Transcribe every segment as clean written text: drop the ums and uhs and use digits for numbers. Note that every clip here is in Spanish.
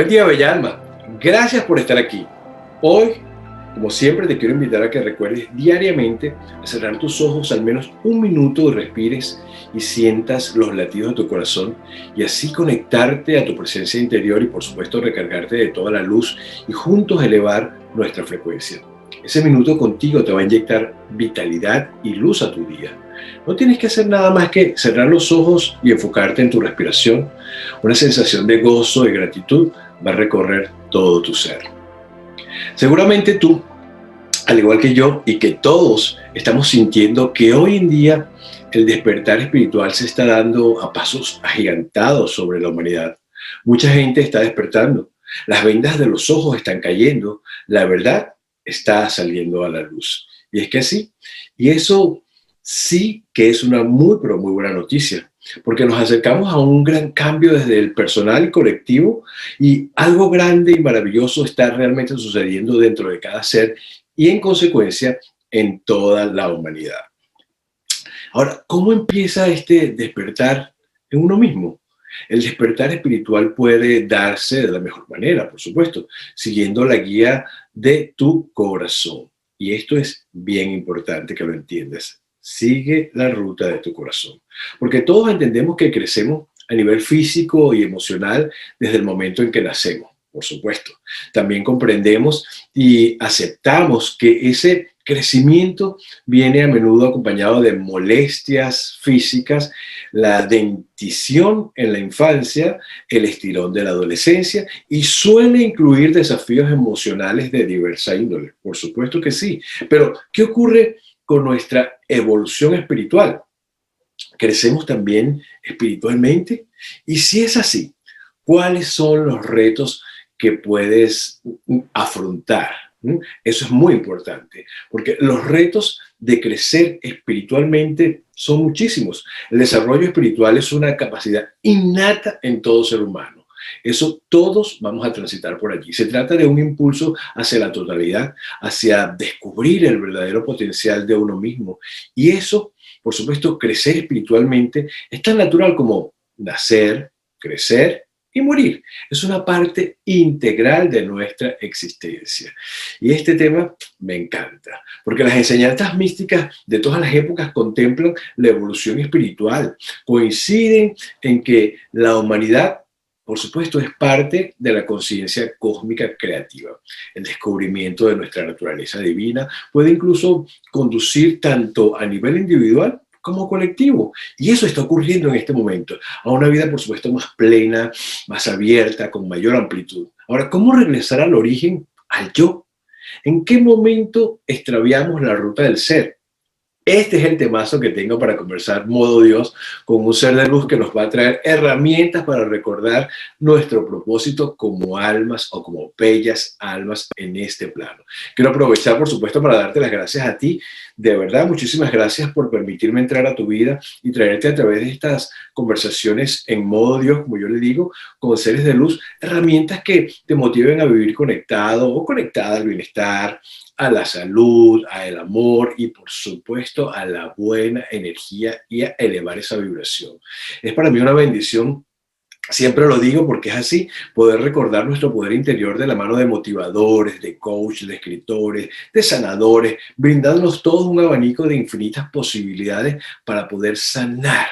Buen día, bella alma. Gracias por estar aquí. Hoy, como siempre, te quiero invitar a que recuerdes diariamente a cerrar tus ojos al menos un minuto y respires y sientas los latidos de tu corazón y así conectarte a tu presencia interior y, por supuesto, recargarte de toda la luz y juntos elevar nuestra frecuencia. Ese minuto contigo te va a inyectar vitalidad y luz a tu día. No tienes que hacer nada más que cerrar los ojos y enfocarte en tu respiración. Una sensación de gozo y gratitud va a recorrer todo tu ser. Seguramente tú, al igual que yo y que todos, estamos sintiendo que hoy en día el despertar espiritual se está dando a pasos agigantados sobre la humanidad. Mucha gente está despertando, las vendas de los ojos están cayendo, la verdad está saliendo a la luz. Y es que sí, y eso sí que es una muy, pero muy buena noticia, porque nos acercamos a un gran cambio desde el personal y colectivo y algo grande y maravilloso está realmente sucediendo dentro de cada ser y en consecuencia en toda la humanidad. Ahora, ¿cómo empieza este despertar en uno mismo? El despertar espiritual puede darse de la mejor manera, por supuesto, siguiendo la guía de tu corazón. Y esto es bien importante que lo entiendas. Sigue la ruta de tu corazón. Porque todos entendemos que crecemos a nivel físico y emocional desde el momento en que nacemos, por supuesto. También comprendemos y aceptamos que ese crecimiento viene a menudo acompañado de molestias físicas, la dentición en la infancia, el estirón de la adolescencia y suele incluir desafíos emocionales de diversa índole. Por supuesto que sí, pero ¿qué ocurre con nuestra evolución espiritual? ¿Crecemos también espiritualmente? Y si es así, ¿cuáles son los retos que puedes afrontar? Eso es muy importante, porque los retos de crecer espiritualmente son muchísimos. El desarrollo espiritual es una capacidad innata en todo ser humano. Eso todos vamos a transitar por allí. Se trata de un impulso hacia la totalidad, hacia descubrir el verdadero potencial de uno mismo. Y eso, por supuesto, crecer espiritualmente es tan natural como nacer, crecer y morir. Es una parte integral de nuestra existencia. Y este tema me encanta, porque las enseñanzas místicas de todas las épocas contemplan la evolución espiritual. Coinciden en que la humanidad, por supuesto, es parte de la conciencia cósmica creativa. El descubrimiento de nuestra naturaleza divina puede incluso conducir tanto a nivel individual como colectivo. Y eso está ocurriendo en este momento, a una vida, por supuesto, más plena, más abierta, con mayor amplitud. Ahora, ¿cómo regresar al origen, al yo? ¿En qué momento extraviamos la ruta del ser? Este es el temazo que tengo para conversar modo Dios con un ser de luz que nos va a traer herramientas para recordar nuestro propósito como almas o como bellas almas en este plano. Quiero aprovechar, por supuesto, para darte las gracias a ti. De verdad, muchísimas gracias por permitirme entrar a tu vida y traerte a través de estas conversaciones en modo Dios, como yo le digo, con seres de luz, herramientas que te motiven a vivir conectado o conectada al bienestar, a la salud, al amor y por supuesto a la buena energía y a elevar esa vibración. Es para mí una bendición. Siempre lo digo porque es así, poder recordar nuestro poder interior de la mano de motivadores, de coaches, de escritores, de sanadores, brindándonos todos un abanico de infinitas posibilidades para poder sanar,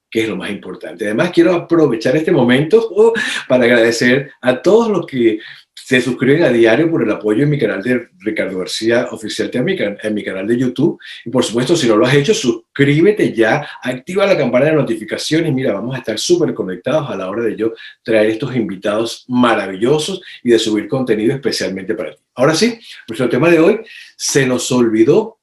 que es lo más importante. Además, quiero aprovechar este momento para agradecer a todos los que se suscriben a diario por el apoyo en mi canal de Ricardo García Oficial, en mi canal de YouTube. Y por supuesto, si no lo has hecho, suscríbete ya, activa la campana de notificaciones. Mira, vamos a estar súper conectados a la hora de yo traer estos invitados maravillosos y de subir contenido especialmente para ti. Ahora sí, nuestro tema de hoy, se nos olvidó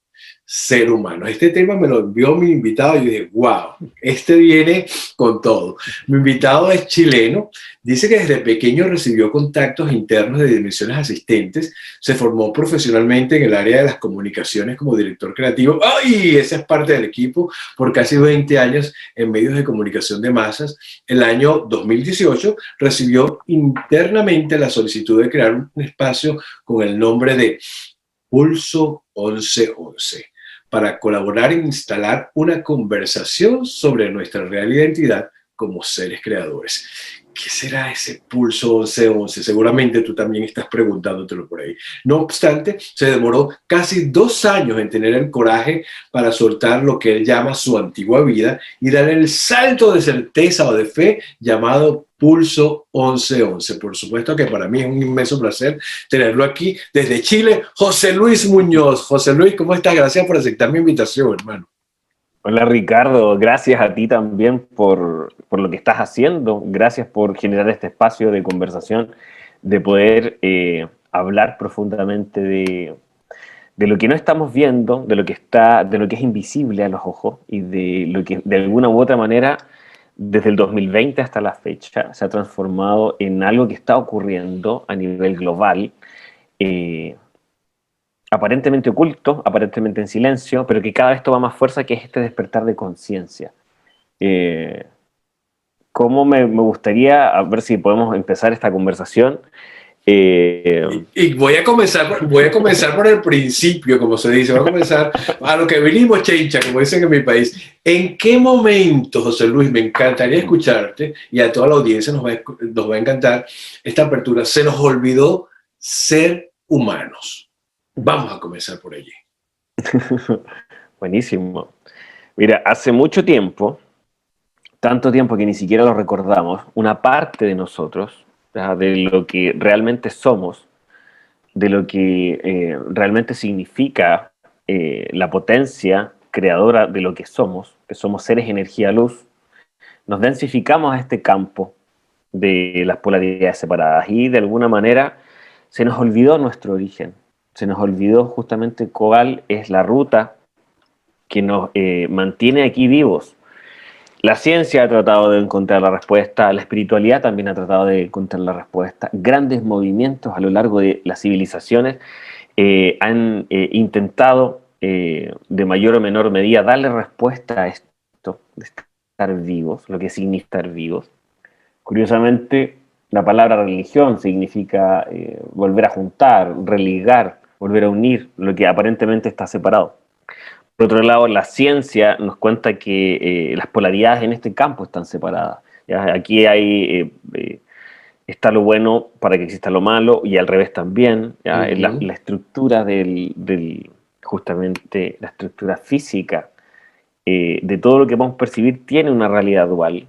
ser humano. Este tema me lo envió mi invitado y dije, wow, este viene con todo. Mi invitado es chileno, dice que desde pequeño recibió contactos internos de dimensiones asistentes, se formó profesionalmente en el área de las comunicaciones como director creativo, ¡ay! Esa es parte del equipo, por casi 20 años en medios de comunicación de masas. El año 2018 recibió internamente la solicitud de crear un espacio con el nombre de Pulso 1111 para colaborar en instalar una conversación sobre nuestra real identidad como seres creadores. ¿qué será ese pulso 1111? Seguramente tú también estás preguntándotelo por ahí. No obstante, se demoró casi 2 años en tener el coraje para soltar lo que él llama su antigua vida y dar el salto de certeza o de fe llamado Pulso 1111. Por supuesto que para mí es un inmenso placer tenerlo aquí desde Chile, José Luis Muñoz. José Luis, ¿cómo estás? Gracias por aceptar mi invitación, hermano. Hola Ricardo, gracias a ti también por lo que estás haciendo, gracias por generar este espacio de conversación, de poder hablar profundamente de lo que no estamos viendo, de lo que es invisible a los ojos y de lo que de alguna u otra manera desde el 2020 hasta la fecha se ha transformado en algo que está ocurriendo a nivel global. eh, Aparentemente oculto, aparentemente en silencio, pero que cada vez toma más fuerza, que es este despertar de conciencia. Eh, ¿Cómo me gustaría, a ver si podemos empezar esta conversación? Eh, Y voy a comenzar por el principio, como se dice. Voy a comenzar a lo que venimos, chencha, como dicen en mi país. ¿En qué momento, José Luis, me encantaría escucharte, y a toda la audiencia nos va a encantar esta apertura, se nos olvidó ser humanos? Vamos a comenzar por allí. Buenísimo. Mira, hace mucho tiempo, tanto tiempo que ni siquiera lo recordamos, una parte de nosotros, ¿ya? De lo que realmente somos, de lo que realmente significa la potencia creadora de lo que somos seres energía luz, nos densificamos a este campo de las polaridades separadas y de alguna manera se nos olvidó nuestro origen, se nos olvidó justamente cuál es la ruta que nos mantiene aquí vivos. La ciencia ha tratado de encontrar la respuesta, la espiritualidad también ha tratado de encontrar la respuesta. Grandes movimientos a lo largo de las civilizaciones han intentado de mayor o menor medida darle respuesta a esto de estar vivos, lo que significa estar vivos. Curiosamente, la palabra religión significa volver a juntar, religar, volver a unir lo que aparentemente está separado. Por otro lado, la ciencia nos cuenta que las polaridades en este campo están separadas. ¿Ya? Aquí está lo bueno para que exista lo malo y al revés también. ¿Ya? La estructura justamente la estructura física de todo lo que vamos a percibir tiene una realidad dual.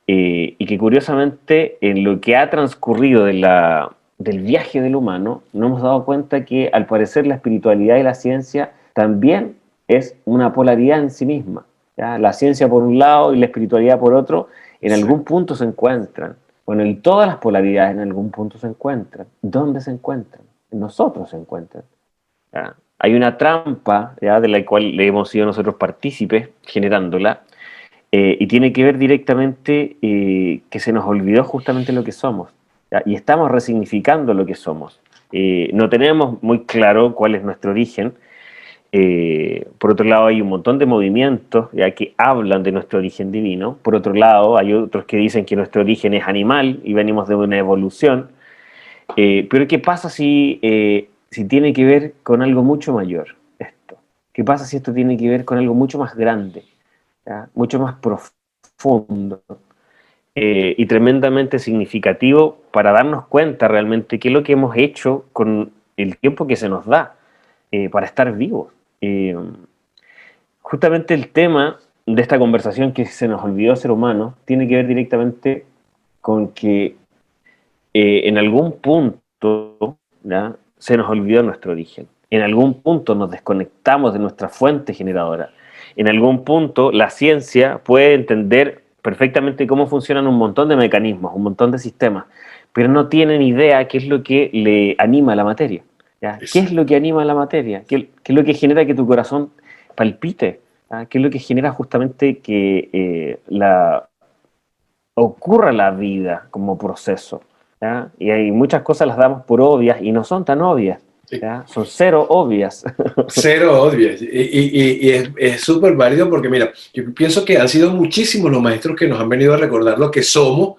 Y que curiosamente en lo que ha transcurrido del viaje del humano, nos hemos dado cuenta que al parecer la espiritualidad y la ciencia también es una polaridad en sí misma. ¿Ya? La ciencia por un lado y la espiritualidad por otro, en algún punto se encuentran. Bueno, y todas las polaridades en algún punto se encuentran. ¿Dónde se encuentran? En nosotros se encuentran. ¿Ya? Hay una trampa, ¿ya? De la cual le hemos sido nosotros partícipes generándola, y tiene que ver directamente que se nos olvidó justamente lo que somos, ¿ya? Y estamos resignificando lo que somos. No tenemos muy claro cuál es nuestro origen. Por otro lado, hay un montón de movimientos ya que hablan de nuestro origen divino. Por otro lado, hay otros que dicen que nuestro origen es animal y venimos de una evolución. Pero ¿qué pasa si tiene que ver con algo mucho mayor esto? ¿Qué pasa si esto tiene que ver con algo mucho más grande? ¿Ya? Mucho más profundo y tremendamente significativo para darnos cuenta realmente qué es lo que hemos hecho con el tiempo que se nos da para estar vivos. Justamente el tema de esta conversación que se nos olvidó ser humanos tiene que ver directamente con que en algún punto, ¿ya? Se nos olvidó nuestro origen. En algún punto nos desconectamos de nuestra fuente generadora. En algún punto la ciencia puede entender perfectamente cómo funcionan un montón de mecanismos, un montón de sistemas, pero no tienen idea qué es lo que le anima a la materia. ¿Ya? ¿Qué es lo que anima a la materia? ¿Qué es lo que genera que tu corazón palpite? ¿Ya? ¿Qué es lo que genera justamente que ocurra la vida como proceso? ¿Ya? Y hay muchas cosas las damos por obvias y no son tan obvias. ¿Ya? Son cero obvias. Cero obvias. Y es súper válido porque, mira, yo pienso que han sido muchísimos los maestros que nos han venido a recordar lo que somos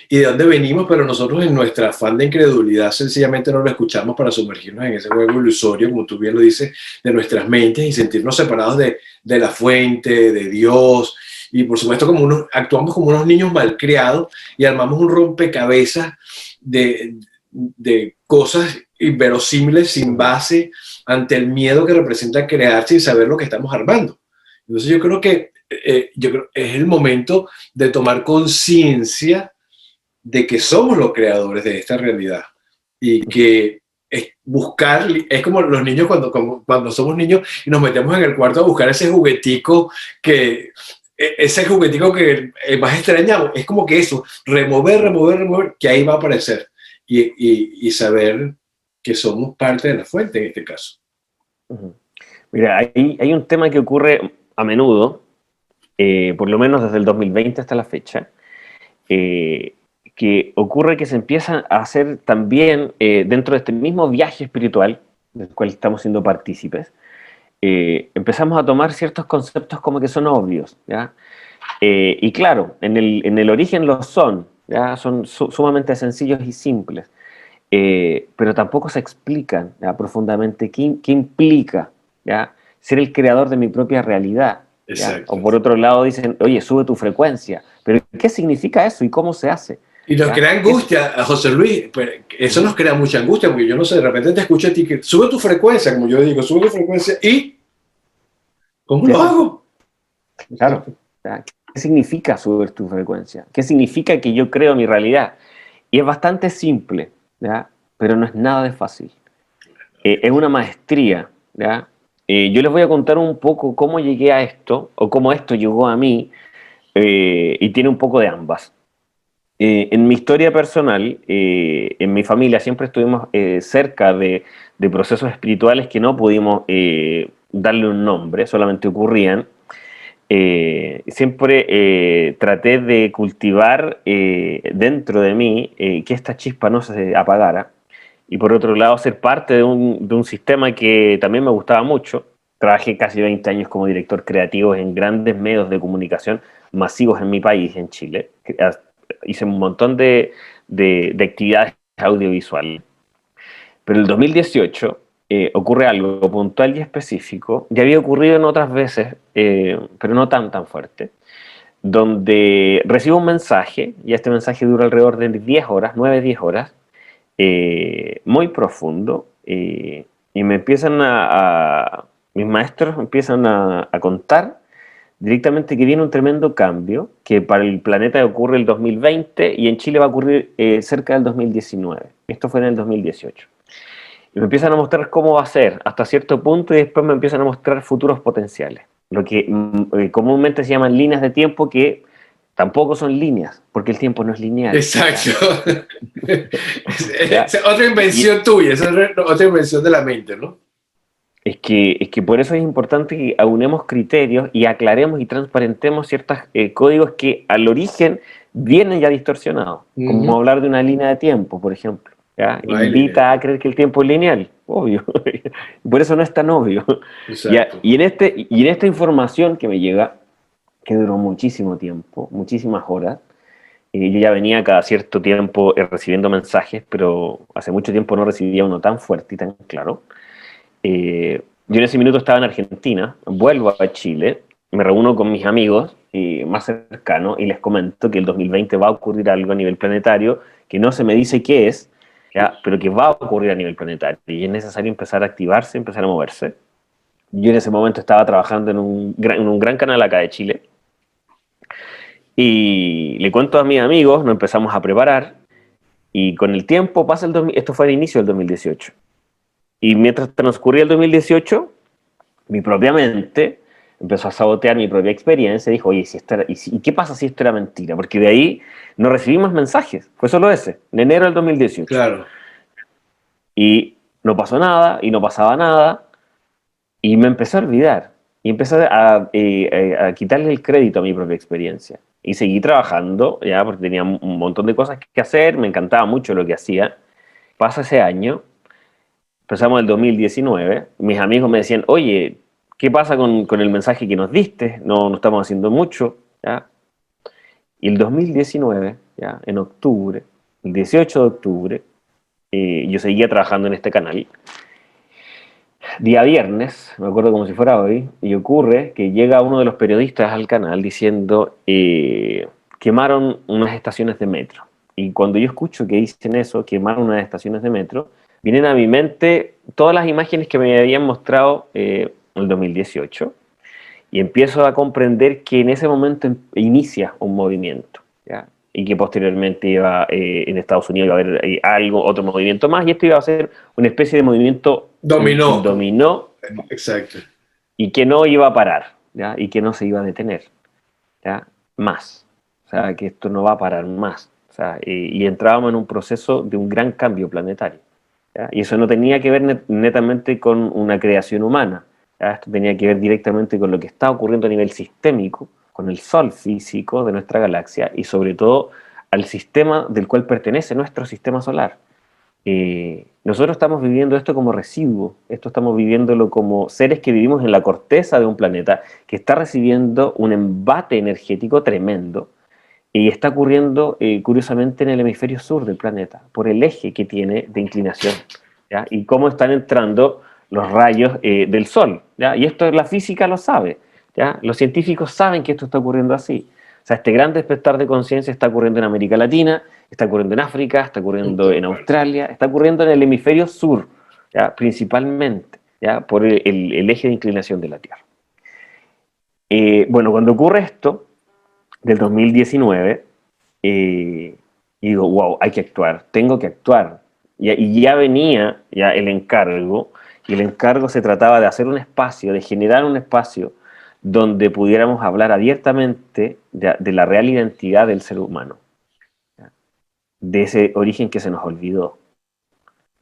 y de dónde venimos, pero nosotros en nuestra afán de incredulidad sencillamente no lo escuchamos para sumergirnos en ese juego ilusorio, como tú bien lo dices, de nuestras mentes y sentirnos separados de la fuente, de Dios y por supuesto actuamos como unos niños malcriados y armamos un rompecabezas de cosas inverosímiles sin base ante el miedo que representa crear sin saber lo que estamos armando. Entonces yo creo es el momento de tomar conciencia de que somos los creadores de esta realidad y que es como los niños cuando somos niños y nos metemos en el cuarto a buscar ese juguetico que más extrañamos, es como que eso, remover, que ahí va a aparecer y saber que somos parte de la fuente en este caso. Mira, hay un tema que ocurre a menudo, por lo menos desde el 2020 hasta la fecha, que ocurre que se empieza a hacer también dentro de este mismo viaje espiritual del cual estamos siendo partícipes, empezamos a tomar ciertos conceptos como que son obvios, ¿ya? Y claro, en el origen lo son, ¿ya? Son sumamente sencillos y simples, pero tampoco se explican, ¿ya? Profundamente qué implica, ¿ya? Ser el creador de mi propia realidad. O por otro lado dicen, oye, sube tu frecuencia, pero ¿qué significa eso y cómo se hace? Y nos crea angustia, a José Luis, eso nos crea mucha angustia, porque yo no sé, de repente te escucho a ti que sube tu frecuencia, como yo digo, sube tu frecuencia, ¿y cómo lo hago? Claro, ¿qué significa subir tu frecuencia? ¿Qué significa que yo creo mi realidad? Y es bastante simple, ¿ya? Pero no es nada de fácil. Es una maestría, ¿ya? Yo les voy a contar un poco cómo llegué a esto, o cómo esto llegó a mí, y tiene un poco de ambas. En mi historia personal, en mi familia siempre estuvimos cerca de procesos espirituales que no pudimos darle un nombre, solamente ocurrían. Siempre traté de cultivar dentro de mí que esta chispa no se apagara, y por otro lado ser parte de un sistema que también me gustaba mucho. Trabajé casi 20 años como director creativo en grandes medios de comunicación masivos en mi país, en Chile. Hice un montón de actividades audiovisuales. Pero el 2018 ocurre algo puntual y específico. Ya había ocurrido en otras veces, pero no tan fuerte, donde recibo un mensaje, y este mensaje dura alrededor de 10 horas, 9-10 horas, muy profundo, y me empiezan mis maestros empiezan a contar directamente que viene un tremendo cambio, que para el planeta ocurre el 2020 y en Chile va a ocurrir cerca del 2019. Esto fue en el 2018. Y me empiezan a mostrar cómo va a ser hasta cierto punto, y después me empiezan a mostrar futuros potenciales. Lo que comúnmente se llaman líneas de tiempo, que tampoco son líneas, porque el tiempo no es lineal. Exacto. Es otra invención tuya, es otra invención de la mente, ¿no? Es que por eso es importante que aunemos criterios y aclaremos y transparentemos ciertos códigos que al origen vienen ya distorsionados, como hablar de una línea de tiempo, por ejemplo. ¿Ya? Invita a creer que el tiempo es lineal, obvio. Por eso no es tan obvio. Y en esta información que me llega, que duró muchísimo tiempo, muchísimas horas, yo ya venía cada cierto tiempo recibiendo mensajes, pero hace mucho tiempo no recibía uno tan fuerte y tan claro. Yo en ese minuto estaba en Argentina, vuelvo a Chile, me reúno con mis amigos más cercanos y les comento que el 2020 va a ocurrir algo a nivel planetario, que no se me dice qué es, ¿ya? Pero que va a ocurrir a nivel planetario y es necesario empezar a activarse, empezar a moverse. Yo en ese momento estaba trabajando en un gran canal acá de Chile y le cuento a mis amigos, nos empezamos a preparar y con el tiempo pasa esto fue al inicio del 2018. Y mientras transcurría el 2018, mi propia mente empezó a sabotear mi propia experiencia y dijo, oye, ¿y qué pasa si esto era mentira? Porque de ahí no recibí más mensajes, fue solo ese, en enero del 2018. Claro. Y no pasó nada, y no pasaba nada, y me empezó a olvidar, y empecé a quitarle el crédito a mi propia experiencia. Y seguí trabajando, ya, porque tenía un montón de cosas que hacer, me encantaba mucho lo que hacía. Pasa ese año, empezamos el 2019, mis amigos me decían, oye, ¿qué pasa con el mensaje que nos diste? No estamos haciendo mucho, ¿ya? Y el 2019, ¿ya? En octubre, el 18 de octubre, yo seguía trabajando en este canal, Día viernes, me acuerdo como si fuera hoy, y ocurre que llega uno de los periodistas al canal diciendo quemaron unas estaciones de metro. Y cuando yo escucho que dicen eso, quemaron unas estaciones de metro, vienen a mi mente todas las imágenes que me habían mostrado en el 2018 y empiezo a comprender que en ese momento inicia un movimiento, ¿ya? Y que posteriormente iba, en Estados Unidos iba a haber algo, otro movimiento más, y esto iba a ser una especie de movimiento Dominó. dominó Exacto. y que no iba a parar, ¿ya? Y que no se iba a detener, ¿ya? Más. O sea, que esto no va a parar más. O sea, y entrábamos en un proceso de un gran cambio planetario, ¿ya? Y eso no tenía que ver netamente con una creación humana, ¿ya? Esto tenía que ver directamente con lo que está ocurriendo a nivel sistémico, con el sol físico de nuestra galaxia y sobre todo al sistema del cual pertenece nuestro sistema solar. Nosotros estamos viviendo esto como residuo, esto estamos viviéndolo como seres que vivimos en la corteza de un planeta que está recibiendo un embate energético tremendo y está ocurriendo curiosamente en el hemisferio sur del planeta, por el eje que tiene de inclinación, ¿ya? Y cómo están entrando los rayos del Sol, ¿ya? Y esto la física lo sabe, ¿ya? Los científicos saben que esto está ocurriendo así. O sea, este gran despertar de conciencia está ocurriendo en América Latina, está ocurriendo en África, está En ocurriendo todas en partes. Australia, está ocurriendo en el hemisferio sur, ¿ya? Principalmente, ¿ya? Por el eje de inclinación de la Tierra. Bueno, cuando ocurre esto, del 2019, y digo, wow, hay que actuar, tengo que actuar. Y ya venía ya el encargo, y el encargo se trataba de hacer un espacio, de generar un espacio donde pudiéramos hablar abiertamente de la real identidad del ser humano, ¿ya? De ese origen que se nos olvidó,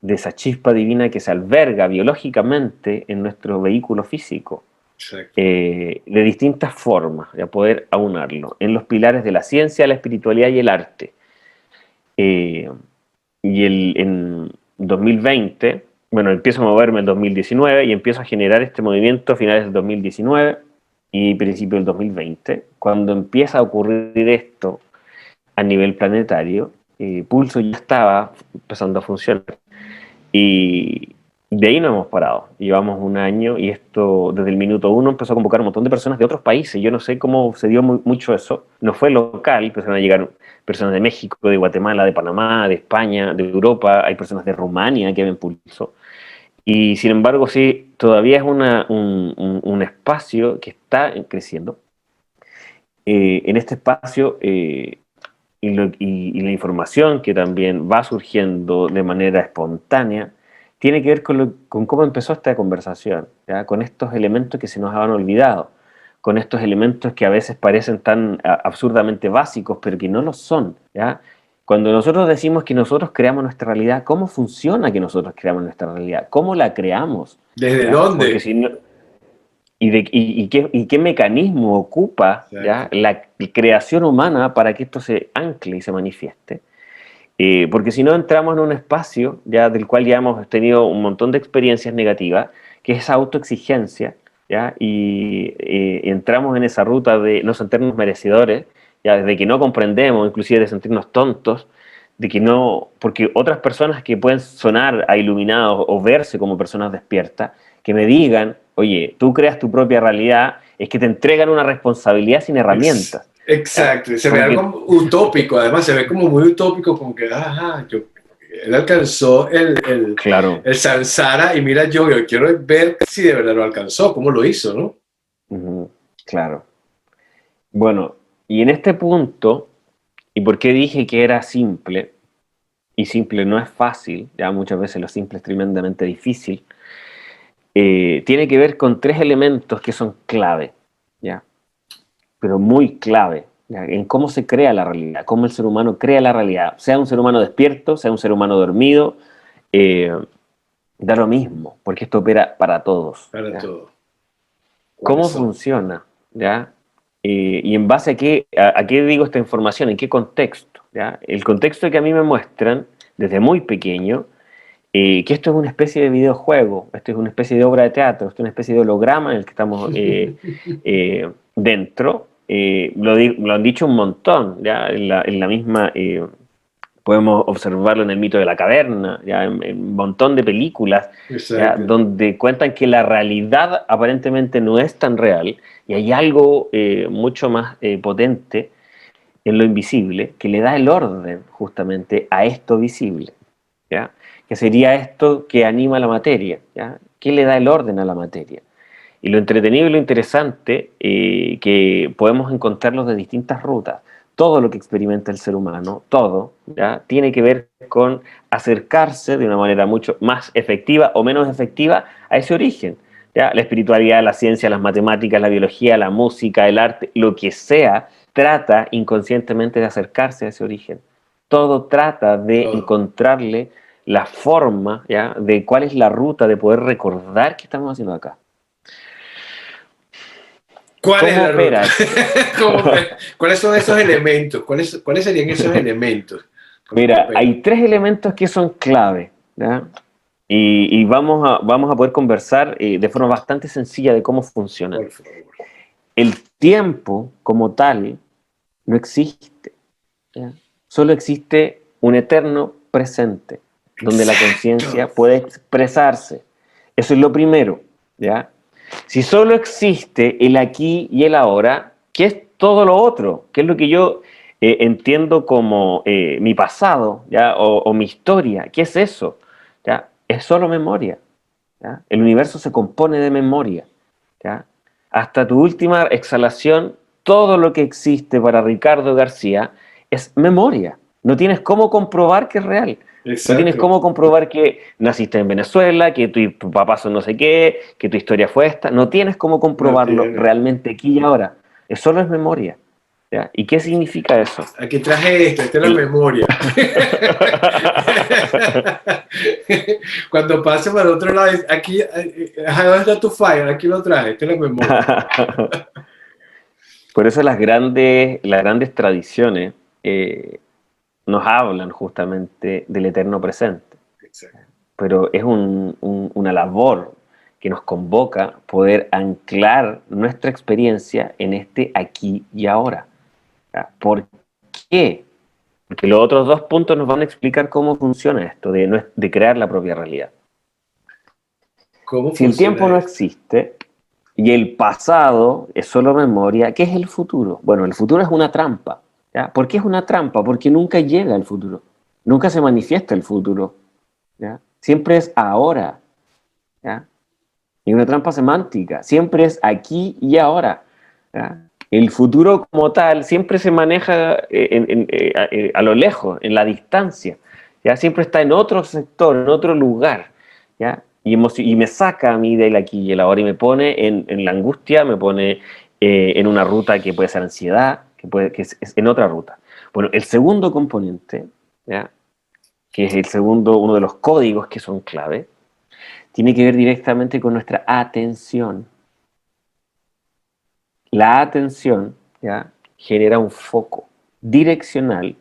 de esa chispa divina que se alberga biológicamente en nuestro vehículo físico, Exacto. de distintas formas, de poder aunarlo en los pilares de la ciencia, la espiritualidad y el arte. Eh, en 2020, bueno, empiezo a moverme en 2019 y empiezo a generar este movimiento a finales del 2019 y principio del 2020. Cuando empieza a ocurrir esto a nivel planetario, Pulso ya estaba empezando a funcionar. Y de ahí no hemos parado. Llevamos un año y esto desde el minuto uno empezó a convocar un montón de personas de otros países. Yo no sé cómo se dio mucho eso. No fue local, empezaron a llegar personas de México, de Guatemala, de Panamá, de España, de Europa. Hay personas de Rumania que ven Pulso. Y sin embargo, sí, todavía es un espacio que está creciendo. En este espacio y la información que también va surgiendo de manera espontánea tiene que ver con cómo empezó esta conversación, ¿ya? Con estos elementos que se nos habían olvidado, con estos elementos que a veces parecen tan absurdamente básicos, pero que no lo son, ¿ya? Cuando nosotros decimos que nosotros creamos nuestra realidad, ¿cómo funciona que nosotros creamos nuestra realidad? ¿Cómo la creamos? ¿Desde ¿Ya? Porque dónde? si no, y qué mecanismo ocupa, ¿ya? Exacto. La creación humana para que esto se ancle y se manifieste. Porque si no entramos en un espacio ya del cual ya hemos tenido un montón de experiencias negativas, que es esa autoexigencia, ¿ya? Y entramos en esa ruta de no sentirnos merecedores, ya de que no comprendemos, inclusive de sentirnos tontos, de que no, porque otras personas que pueden sonar a iluminados o verse como personas despiertas, que me digan, oye, tú creas tu propia realidad, es que te entregan una responsabilidad sin herramientas, ¿ya? Exacto. Se ve Como que, algo utópico. Además, se ve como muy utópico, como que, ajá, él alcanzó claro. el samsara y mira, yo quiero ver si de verdad lo alcanzó, cómo lo hizo, ¿no? Ujú, claro. Bueno, y en este punto, ¿y por qué dije que era simple? Y simple no es fácil, ya muchas veces lo simple es tremendamente difícil. Tiene que ver con tres elementos que son clave, ¿ya? Pero muy clave, ¿ya? En cómo se crea la realidad, cómo el ser humano crea la realidad, sea un ser humano despierto, sea un ser humano dormido, eh, da lo mismo, porque esto opera para todos, Para ¿ya? todo. ¿Cuáles ¿Cómo son? funciona? ¿Ya? Y en base a qué digo esta información, en qué contexto, ¿ya? El contexto que a mí me muestran desde muy pequeño, que esto es una especie de videojuego, esto es una especie de obra de teatro, esto es una especie de holograma en el que estamos dentro. Lo han dicho un montón, ¿ya? En la misma Podemos observarlo en el mito de la caverna, ¿ya? En un montón de películas, ¿ya? Exacto. Donde cuentan que la realidad aparentemente no es tan real y hay algo mucho más potente en lo invisible que le da el orden justamente a esto visible, ¿ya? Que sería esto que anima la materia, ¿ya? ¿Qué le da el orden a la materia? Y lo entretenido y lo interesante que podemos encontrarlos de distintas rutas. Todo lo que experimenta el ser humano, todo, ¿ya? Tiene que ver con acercarse de una manera mucho más efectiva o menos efectiva a ese origen. ¿Ya? La espiritualidad, la ciencia, las matemáticas, la biología, la música, el arte, lo que sea, trata inconscientemente de acercarse a ese origen. Todo trata de Todo. encontrarle la forma, ¿ya? De cuál es la ruta de poder recordar qué estamos haciendo acá. ¿Cuál es ¿Cómo la ruta? opera esto? ¿Cuáles son esos elementos? ¿Cuáles serían esos elementos con los que Mira, opera? hay tres elementos que son clave, ¿ya? Y vamos a poder conversar de forma bastante sencilla de cómo funcionan. Por favor. El tiempo como tal no existe, ¿ya? Solo existe un eterno presente, donde la Exacto. conciencia puede expresarse. Eso es lo primero, ¿ya? Si solo existe el aquí y el ahora, ¿qué es todo lo otro? ¿Qué es lo que yo entiendo como mi pasado, ¿ya? O mi historia? ¿Qué es eso? ¿Ya? Es solo memoria, ¿ya? El universo se compone de memoria, ¿ya? Hasta tu última exhalación, todo lo que existe para Ricardo García es memoria. No tienes cómo comprobar que es real. No tienes Exacto. cómo comprobar que naciste en Venezuela, que tu papá son no sé qué, que tu historia fue esta. No tienes cómo No comprobarlo tiene. realmente aquí y ahora. Es solo es memoria, ¿ya? ¿Y qué significa eso? Aquí traje esto, esta es la El... memoria. Cuando pase para otro lado, aquí, ¿dónde está tu file? Aquí lo traje, esta es la memoria. Por eso las grandes tradiciones eh, nos hablan justamente del eterno presente. Exacto. Pero es una labor que nos convoca poder anclar nuestra experiencia en este aquí y ahora. ¿Ya? ¿Por qué? Porque los otros dos puntos nos van a explicar cómo funciona esto de crear la propia realidad. ¿Cómo Si el funciona tiempo no esto? existe y el pasado es solo memoria, ¿qué es el futuro? Bueno, el futuro es una trampa. ¿Ya? ¿Por qué es una trampa? Porque nunca llega el futuro. Nunca se manifiesta el futuro. ¿Ya? Siempre es ahora. ¿Ya? Y una trampa semántica. Siempre es aquí y ahora. ¿Ya? El futuro como tal siempre se maneja a lo lejos, en la distancia. ¿Ya? Siempre está en otro sector, en otro lugar. ¿Ya? Y me saca a mí del aquí y el ahora y me pone en la angustia, me pone en una ruta que puede ser ansiedad, que es en otra ruta. Bueno, el segundo componente, ¿ya? Que es el segundo, uno de los códigos que son clave, tiene que ver directamente con nuestra atención. La atención, ¿ya? Genera un foco direccional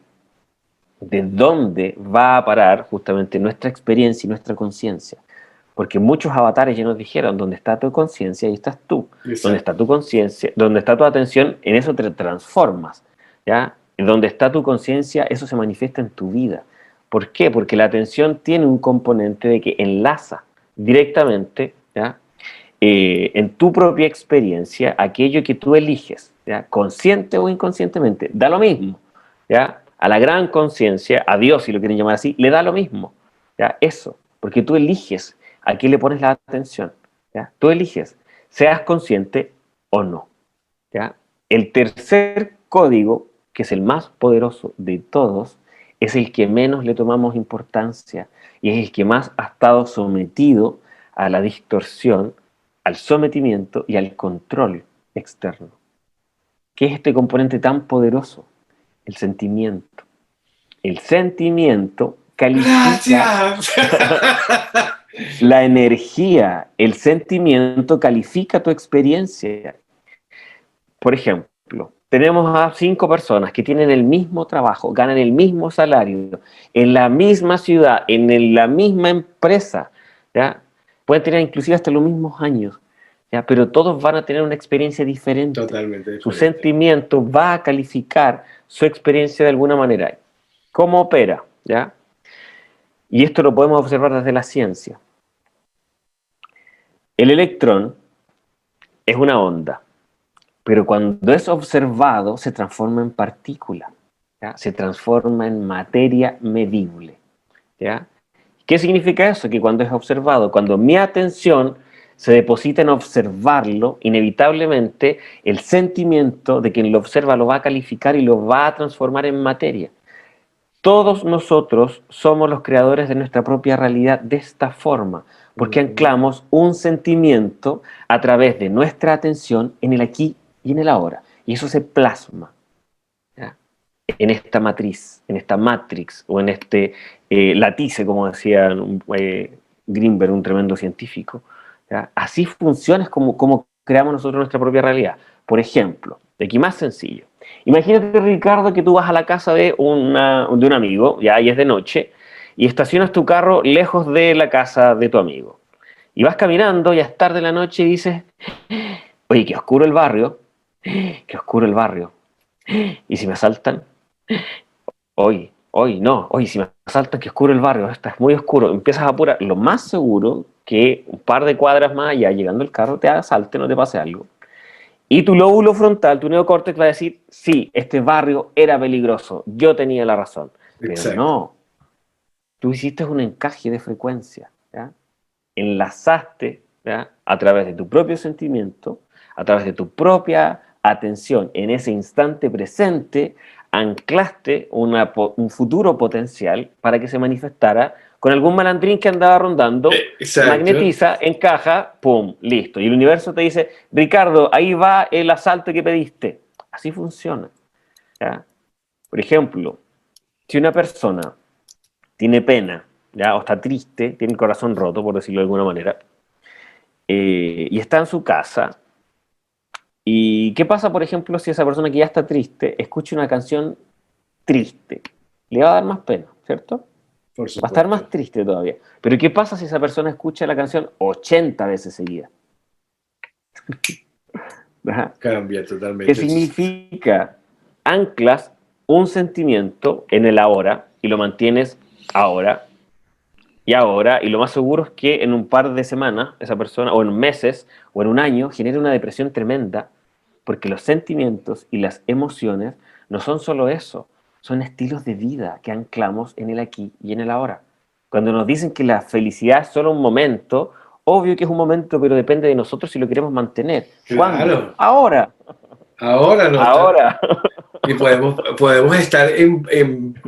de dónde va a parar justamente nuestra experiencia y nuestra conciencia. Porque muchos avatares ya nos dijeron, donde está tu conciencia, ahí estás tú. Donde está Exacto. tu conciencia, donde está tu atención, en eso te transformas. ¿Ya? Donde está tu conciencia, eso se manifiesta en tu vida. ¿Por qué? Porque la atención tiene un componente de que enlaza directamente, ¿ya? En tu propia experiencia aquello que tú eliges, ¿ya? Consciente o inconscientemente, da lo mismo. ¿Ya? A la gran conciencia, a Dios si lo quieren llamar así, le da lo mismo. ¿Ya? Eso, porque tú eliges a qué le pones la atención. ¿Ya? Tú eliges, seas consciente o no. ¿Ya? El tercer código, que es el más poderoso de todos, es el que menos le tomamos importancia y es el que más ha estado sometido a la distorsión, al sometimiento y al control externo. ¿Qué es este componente tan poderoso? El sentimiento. El sentimiento califica Gracias. la energía, el sentimiento califica tu experiencia. Por ejemplo, tenemos a 5 personas que tienen el mismo trabajo, ganan el mismo salario, en la misma ciudad, la misma empresa, ¿ya? Pueden tener inclusive hasta los mismos años, ¿ya? Pero todos van a tener una experiencia diferente. Totalmente Su diferente. sentimiento va a calificar su experiencia de alguna manera. ¿Cómo opera? ¿ya? Y esto lo podemos observar desde la ciencia. El electrón es una onda, pero cuando es observado se transforma en partícula, ¿ya? Se transforma en materia medible, ¿ya? ¿Qué significa eso? Que cuando es observado, cuando mi atención se deposita en observarlo, inevitablemente el sentimiento de quien lo observa lo va a calificar y lo va a transformar en materia. Todos nosotros somos los creadores de nuestra propia realidad de esta forma, porque anclamos un sentimiento a través de nuestra atención en el aquí y en el ahora. Y eso se plasma, ¿ya? En esta matriz, en esta matrix o en este latice, como decía Greenberg, un tremendo científico. ¿Ya? Así funciona, es como creamos nosotros nuestra propia realidad. Por ejemplo, de aquí más sencillo. Imagínate, Ricardo, que tú vas a la casa de un amigo, ya y es de noche, y estacionas tu carro lejos de la casa de tu amigo. Y vas caminando, ya es tarde de la noche, y dices, oye, qué oscuro el barrio, qué oscuro el barrio. ¿Y si me asaltan? Hoy, si me asaltan, que oscuro el barrio, está muy oscuro, empiezas a apurar. Lo más seguro que un par de cuadras más allá, llegando el carro, te asalte, no te pase algo. Y tu lóbulo frontal, tu neocórtex va a decir, sí, este barrio era peligroso, yo tenía la razón. Pero Exacto. no, tú hiciste un encaje de frecuencia, ¿ya? Enlazaste, ¿ya? A través de tu propio sentimiento, a través de tu propia atención en ese instante presente, anclaste un futuro potencial para que se manifestara con algún malandrín que andaba rondando, Exacto. magnetiza, encaja, pum, listo. Y el universo te dice, Ricardo, ahí va el asalto que pediste. Así funciona, ¿ya? Por ejemplo, si una persona tiene pena, ¿ya? O está triste, tiene el corazón roto, por decirlo de alguna manera, y está en su casa. ¿Y qué pasa, por ejemplo, si esa persona que ya está triste escucha una canción triste? Le va a dar más pena, ¿cierto? Por Va a estar supuesto. más triste todavía. Pero ¿qué pasa si esa persona escucha la canción 80 veces seguida? ¿Verdad? Cambia ¿Qué totalmente. significa? Anclas un sentimiento en el ahora y lo mantienes ahora y ahora, y lo más seguro es que en un par de semanas esa persona, o en meses, o en un año, genere una depresión tremenda, porque los sentimientos y las emociones no son solo eso, son estilos de vida que anclamos en el aquí y en el ahora. Cuando nos dicen que la felicidad es solo un momento, obvio que es un momento, pero depende de nosotros si lo queremos mantener. ¿Cuándo? Claro. Ahora, Ahora no está. ahora. Y podemos estar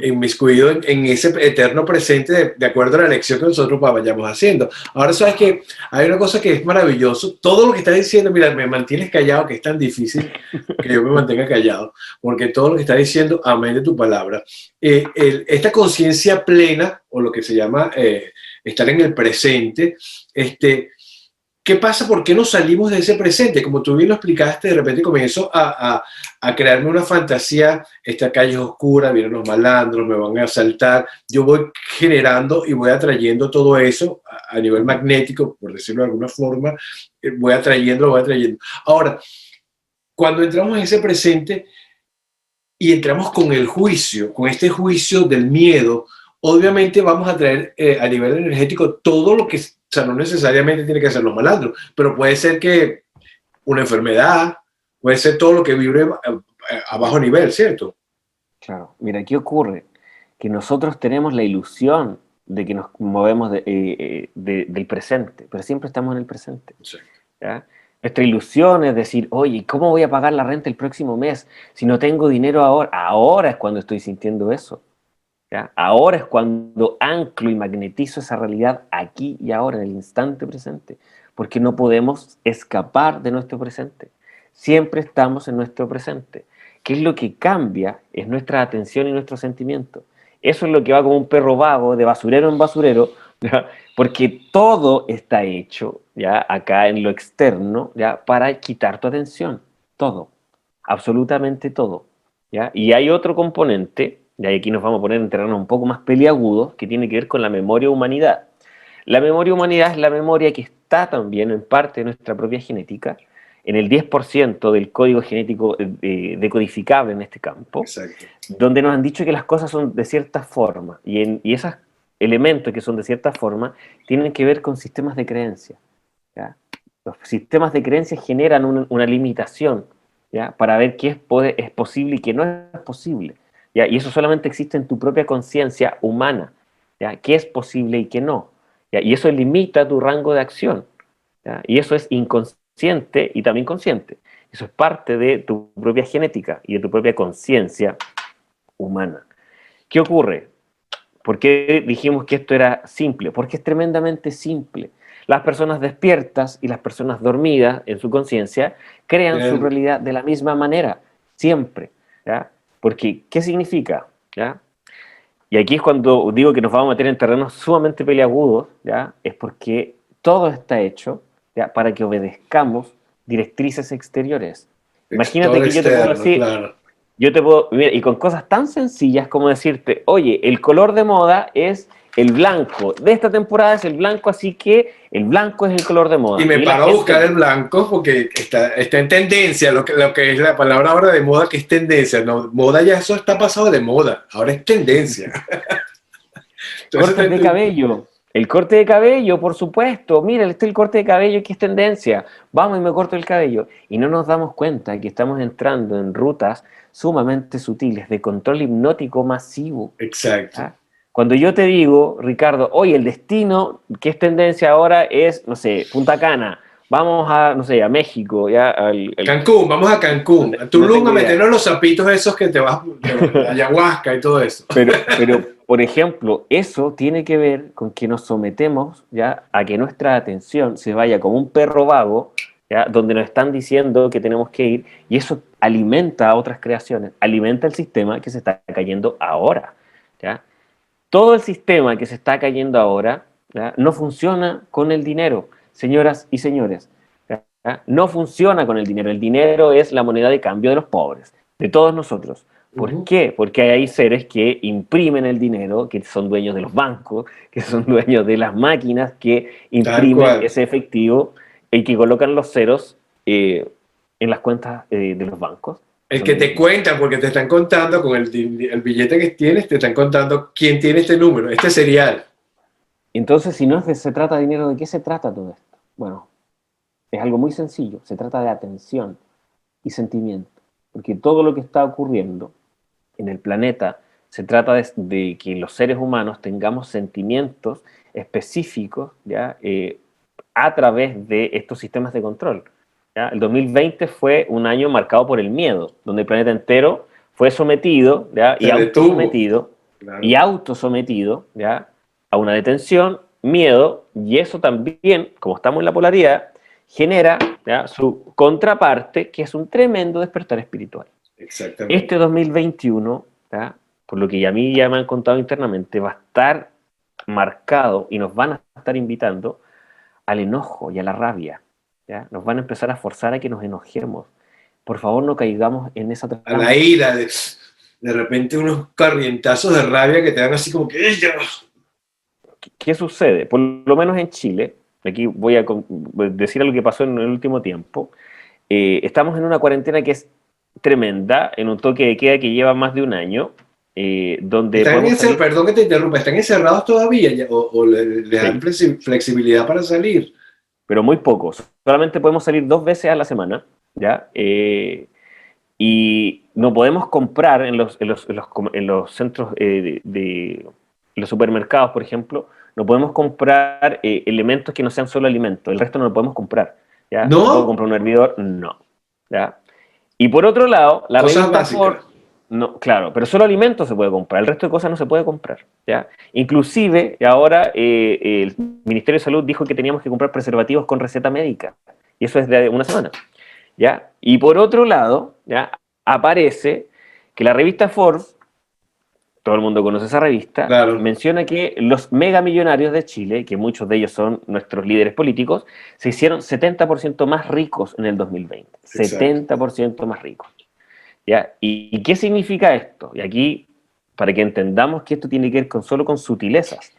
inmiscuidos en ese eterno presente de acuerdo a la lección que nosotros vayamos haciendo. Ahora, sabes que hay una cosa que es maravilloso. Todo lo que estás diciendo, mira, me mantienes callado, que es tan difícil que yo me mantenga callado, porque todo lo que estás diciendo, amén de tu palabra. Esta conciencia plena, o lo que se llama estar en el presente, ¿qué pasa? ¿Por qué no salimos de ese presente? Como tú bien lo explicaste, de repente comienzo a crearme una fantasía, esta calle es oscura, vienen los malandros, me van a asaltar. Yo voy generando y voy atrayendo todo eso a nivel magnético, por decirlo de alguna forma, voy atrayendo, lo voy atrayendo. Ahora, cuando entramos en ese presente y entramos con el juicio, con este juicio del miedo, obviamente vamos a traer a nivel energético todo lo que, o sea, no necesariamente tiene que ser los malandros, pero puede ser que una enfermedad, puede ser todo lo que vibre a bajo nivel, ¿cierto? Claro, mira, ¿qué ocurre? Que nosotros tenemos la ilusión de que nos movemos del presente, pero siempre estamos en el presente. Sí. ¿Ya? Nuestra ilusión es decir, oye, ¿cómo voy a pagar la renta el próximo mes si no tengo dinero ahora? Ahora es cuando estoy sintiendo eso. ¿Ya? Ahora es cuando anclo y magnetizo esa realidad aquí y ahora, en el instante presente, porque no podemos escapar de nuestro presente. Siempre estamos en nuestro presente. ¿Qué es lo que cambia? Es nuestra atención y nuestro sentimiento. Eso es lo que va como un perro vago de basurero en basurero, ¿ya? Porque todo está hecho, ¿ya? Acá en lo externo, ¿ya? Para quitar tu atención. Todo, absolutamente todo. ¿Ya? Y hay otro componente, y aquí nos vamos a poner en terreno un poco más peliagudo, que tiene que ver con la memoria humanidad. La memoria humanidad es la memoria que está también en parte de nuestra propia genética, en el 10% del código genético decodificable en este campo, Exacto. donde nos han dicho que las cosas son de cierta forma, y esos elementos que son de cierta forma tienen que ver con sistemas de creencia. ¿Ya? Los sistemas de creencia generan una limitación, ¿ya? Para ver qué es posible y qué no es posible, ¿ya? Y eso solamente existe en tu propia conciencia humana, ¿ya? Qué es posible y qué no, ¿ya? Y eso limita tu rango de acción, ¿ya? Y eso es inconsciente y también consciente. Eso es parte de tu propia genética y de tu propia conciencia humana. ¿Qué ocurre? ¿Por qué dijimos que esto era simple? Porque es tremendamente simple. Las personas despiertas y las personas dormidas en su conciencia crean su Bien. realidad de la misma manera, siempre. ¿Ya? Porque, ¿qué significa? ¿Ya? Y aquí es cuando digo que nos vamos a meter en terrenos sumamente peliagudos, ¿ya? Es porque todo está hecho, ¿ya? Para que obedezcamos directrices exteriores. Imagínate Todo que yo te puedo externo, decir, claro. mira, y con cosas tan sencillas como decirte, oye, el color de moda es el blanco, de esta temporada es el blanco, así que el blanco es el color de Y moda. me Y la paro a buscar gente, el blanco porque está en tendencia, lo que es la palabra ahora de moda, que es tendencia. No, moda ya eso está pasado de moda, ahora es tendencia. Entonces, cortes de cabello, el corte de cabello, por supuesto, mira, este es el corte de cabello que es tendencia, vamos y me corto el cabello. Y no nos damos cuenta que estamos entrando en rutas sumamente sutiles de control hipnótico masivo. exacto. ¿Ah? Cuando yo te digo, Ricardo, oye, el destino que es tendencia ahora es, no sé, Punta Cana, vamos a, no sé, a México, ya, Cancún, vamos a Cancún, a no Tulum a tengo idea. meternos los zapitos esos que te vas, la ayahuasca y todo eso. Pero, por ejemplo, eso tiene que ver con que nos sometemos ya a que nuestra atención se vaya como un perro vago, ya, donde nos están diciendo que tenemos que ir, y eso alimenta a otras creaciones, alimenta el sistema que se está cayendo ahora. ¿Ya? Todo el sistema que se está cayendo ahora, ¿ya? No funciona con el dinero, señoras y señores. ¿Ya? No funciona con el dinero. El dinero es la moneda de cambio de los pobres, de todos nosotros. ¿Por Ujú. qué? Porque hay seres que imprimen el dinero, que son dueños de los bancos, que son dueños de las máquinas que Tal imprimen cual. ese efectivo y que colocan los ceros en las cuentas de los bancos. El Son que te cuenta, porque te están contando con el billete que tienes, te están contando quién tiene este número, este serial. Entonces, si no es que se trata de dinero, ¿de qué se trata todo esto? Bueno, es algo muy sencillo, se trata de atención y sentimiento, porque todo lo que está ocurriendo en el planeta se trata de que los seres humanos tengamos sentimientos específicos, ¿ya? A través de estos sistemas de control. ¿Ya? El 2020 fue un año marcado por el miedo, donde el planeta entero fue sometido, ¿ya? Se detuvo. Y Claro. autosometido, ¿ya? A una detención, miedo, y eso también, como estamos en la polaridad, genera, ¿ya? Su contraparte, que es un tremendo despertar espiritual. Este Exactamente. 2021, ¿ya? Por lo que a mí ya me han contado internamente, va a estar marcado y nos van a estar invitando al enojo y a la rabia. ¿Ya? Nos van a empezar a forzar a que nos enojemos. Por favor, no caigamos en esa A la trampa. ira, de repente unos corrientazos de rabia que te dan así como que ella. ¿Qué sucede? Por lo menos en Chile, aquí voy a decir algo que pasó en el último tiempo, estamos en una cuarentena que es tremenda, en un toque de queda que lleva más de un año, donde podemos salir, Perdón que te interrumpa, ¿están encerrados todavía o les dan sí, flexibilidad para salir? pero muy pocos. Solamente podemos salir 2 veces a la semana, ¿ya? Y no podemos comprar en los centros en los supermercados, por ejemplo, no podemos comprar elementos que no sean solo alimentos. El resto no lo podemos comprar. ¿Ya? ¿Puedo No, comprar un hervidor? No. ¿Ya? Y por otro lado, la cosas revista Ford, básicas. no, claro, pero solo alimentos se puede comprar, el resto de cosas no se puede comprar. ¿Ya? Inclusive, ahora el Ministerio de Salud dijo que teníamos que comprar preservativos con receta médica. Y eso es de una semana. ¿Ya? Y por otro lado, ¿ya? Aparece que la revista Forbes, todo el mundo conoce esa revista, Claro, menciona que los megamillonarios de Chile, que muchos de ellos son nuestros líderes políticos, se hicieron 70% más ricos en el 2020. exacto. 70% más ricos. ¿Ya? ¿Y qué significa esto? Y aquí, para que entendamos que esto tiene que ver solo con sutilezas.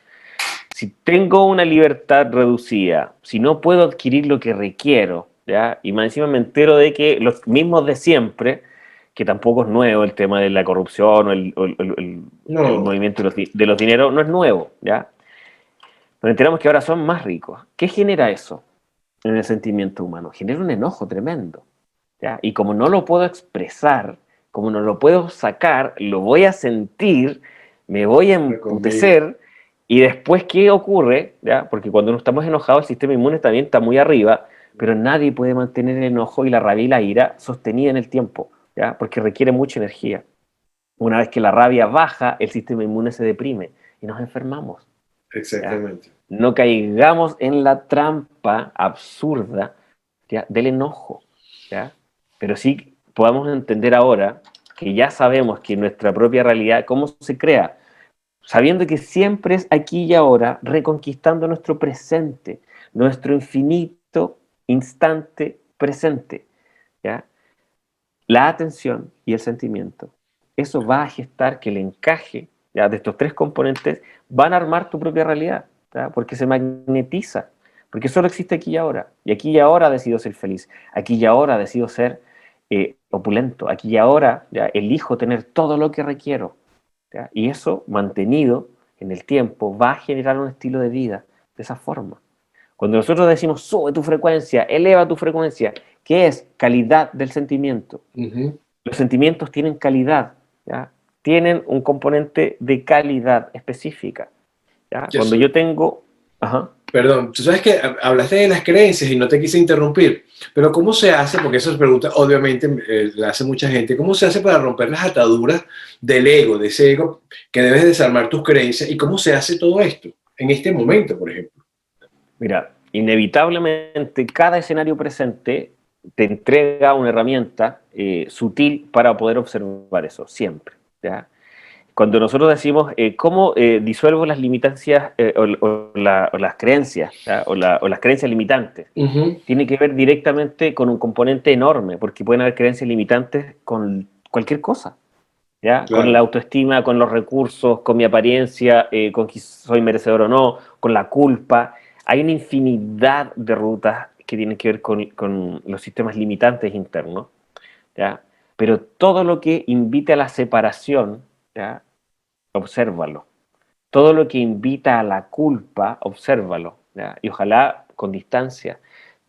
Si tengo una libertad reducida, si no puedo adquirir lo que requiero, ¿ya? Y más encima me entero de que los mismos de siempre, que tampoco es nuevo el tema de la corrupción o el No, movimiento de los dineros, no es nuevo, ¿ya? Nos enteramos que ahora son más ricos. ¿Qué genera eso en el sentimiento humano? Genera un enojo tremendo, ¿ya? Y como no lo puedo expresar, como no lo puedo sacar, lo voy a sentir, me voy a conmigo. emputecer, y después, ¿qué ocurre? ¿Ya? Porque cuando nos estamos enojados, el sistema inmune también está muy arriba, pero nadie puede mantener el enojo y la rabia y la ira sostenida en el tiempo, ¿ya? Porque requiere mucha energía. Una vez que la rabia baja, el sistema inmune se deprime y nos enfermamos, ¿ya? Exactamente. No caigamos en la trampa absurda, ¿ya? Del enojo, ¿ya? Pero sí podamos entender ahora que ya sabemos que nuestra propia realidad, ¿cómo se crea? Sabiendo que siempre es aquí y ahora, reconquistando nuestro presente, nuestro infinito instante presente, ¿ya? La atención y el sentimiento. Eso va a gestar que el encaje, ¿ya? De estos tres componentes van a armar tu propia realidad, ¿ya? Porque se magnetiza, porque solo existe aquí y ahora. Y aquí y ahora decido ser feliz, aquí y ahora decido ser opulento, aquí y ahora, ¿ya? Elijo tener todo lo que requiero, ¿ya? Y eso, mantenido en el tiempo, va a generar un estilo de vida de esa forma. Cuando nosotros decimos sube tu frecuencia, eleva tu frecuencia, ¿qué es? Calidad del sentimiento. Ujú. Los sentimientos tienen calidad, ¿ya? Tienen un componente de calidad específica, ¿ya? Yo Cuando soy- yo tengo... Ajá. Perdón, tú sabes que hablaste de las creencias y no te quise interrumpir, pero ¿cómo se hace? Porque esa pregunta obviamente la hace mucha gente. ¿Cómo se hace para romper las ataduras del ego, de ese ego que debes desarmar tus creencias? ¿Y cómo se hace todo esto en este momento, por ejemplo? Mira, inevitablemente cada escenario presente te entrega una herramienta sutil para poder observar eso, siempre, ¿ya? Cuando nosotros decimos cómo disuelvo las limitancias o las creencias, ¿ya? O las creencias limitantes, Ujú. tiene que ver directamente con un componente enorme, porque pueden haber creencias limitantes con cualquier cosa, ¿ya? Con la Claro, autoestima, con los recursos, con mi apariencia, con que soy merecedor o no, con la culpa. Hay una infinidad de rutas que tienen que ver con los sistemas limitantes internos, ¿ya? Pero todo lo que invite a la separación, ¿ya? Obsérvalo. Todo lo que invita a la culpa, obsérvalo, ¿ya? Y ojalá con distancia.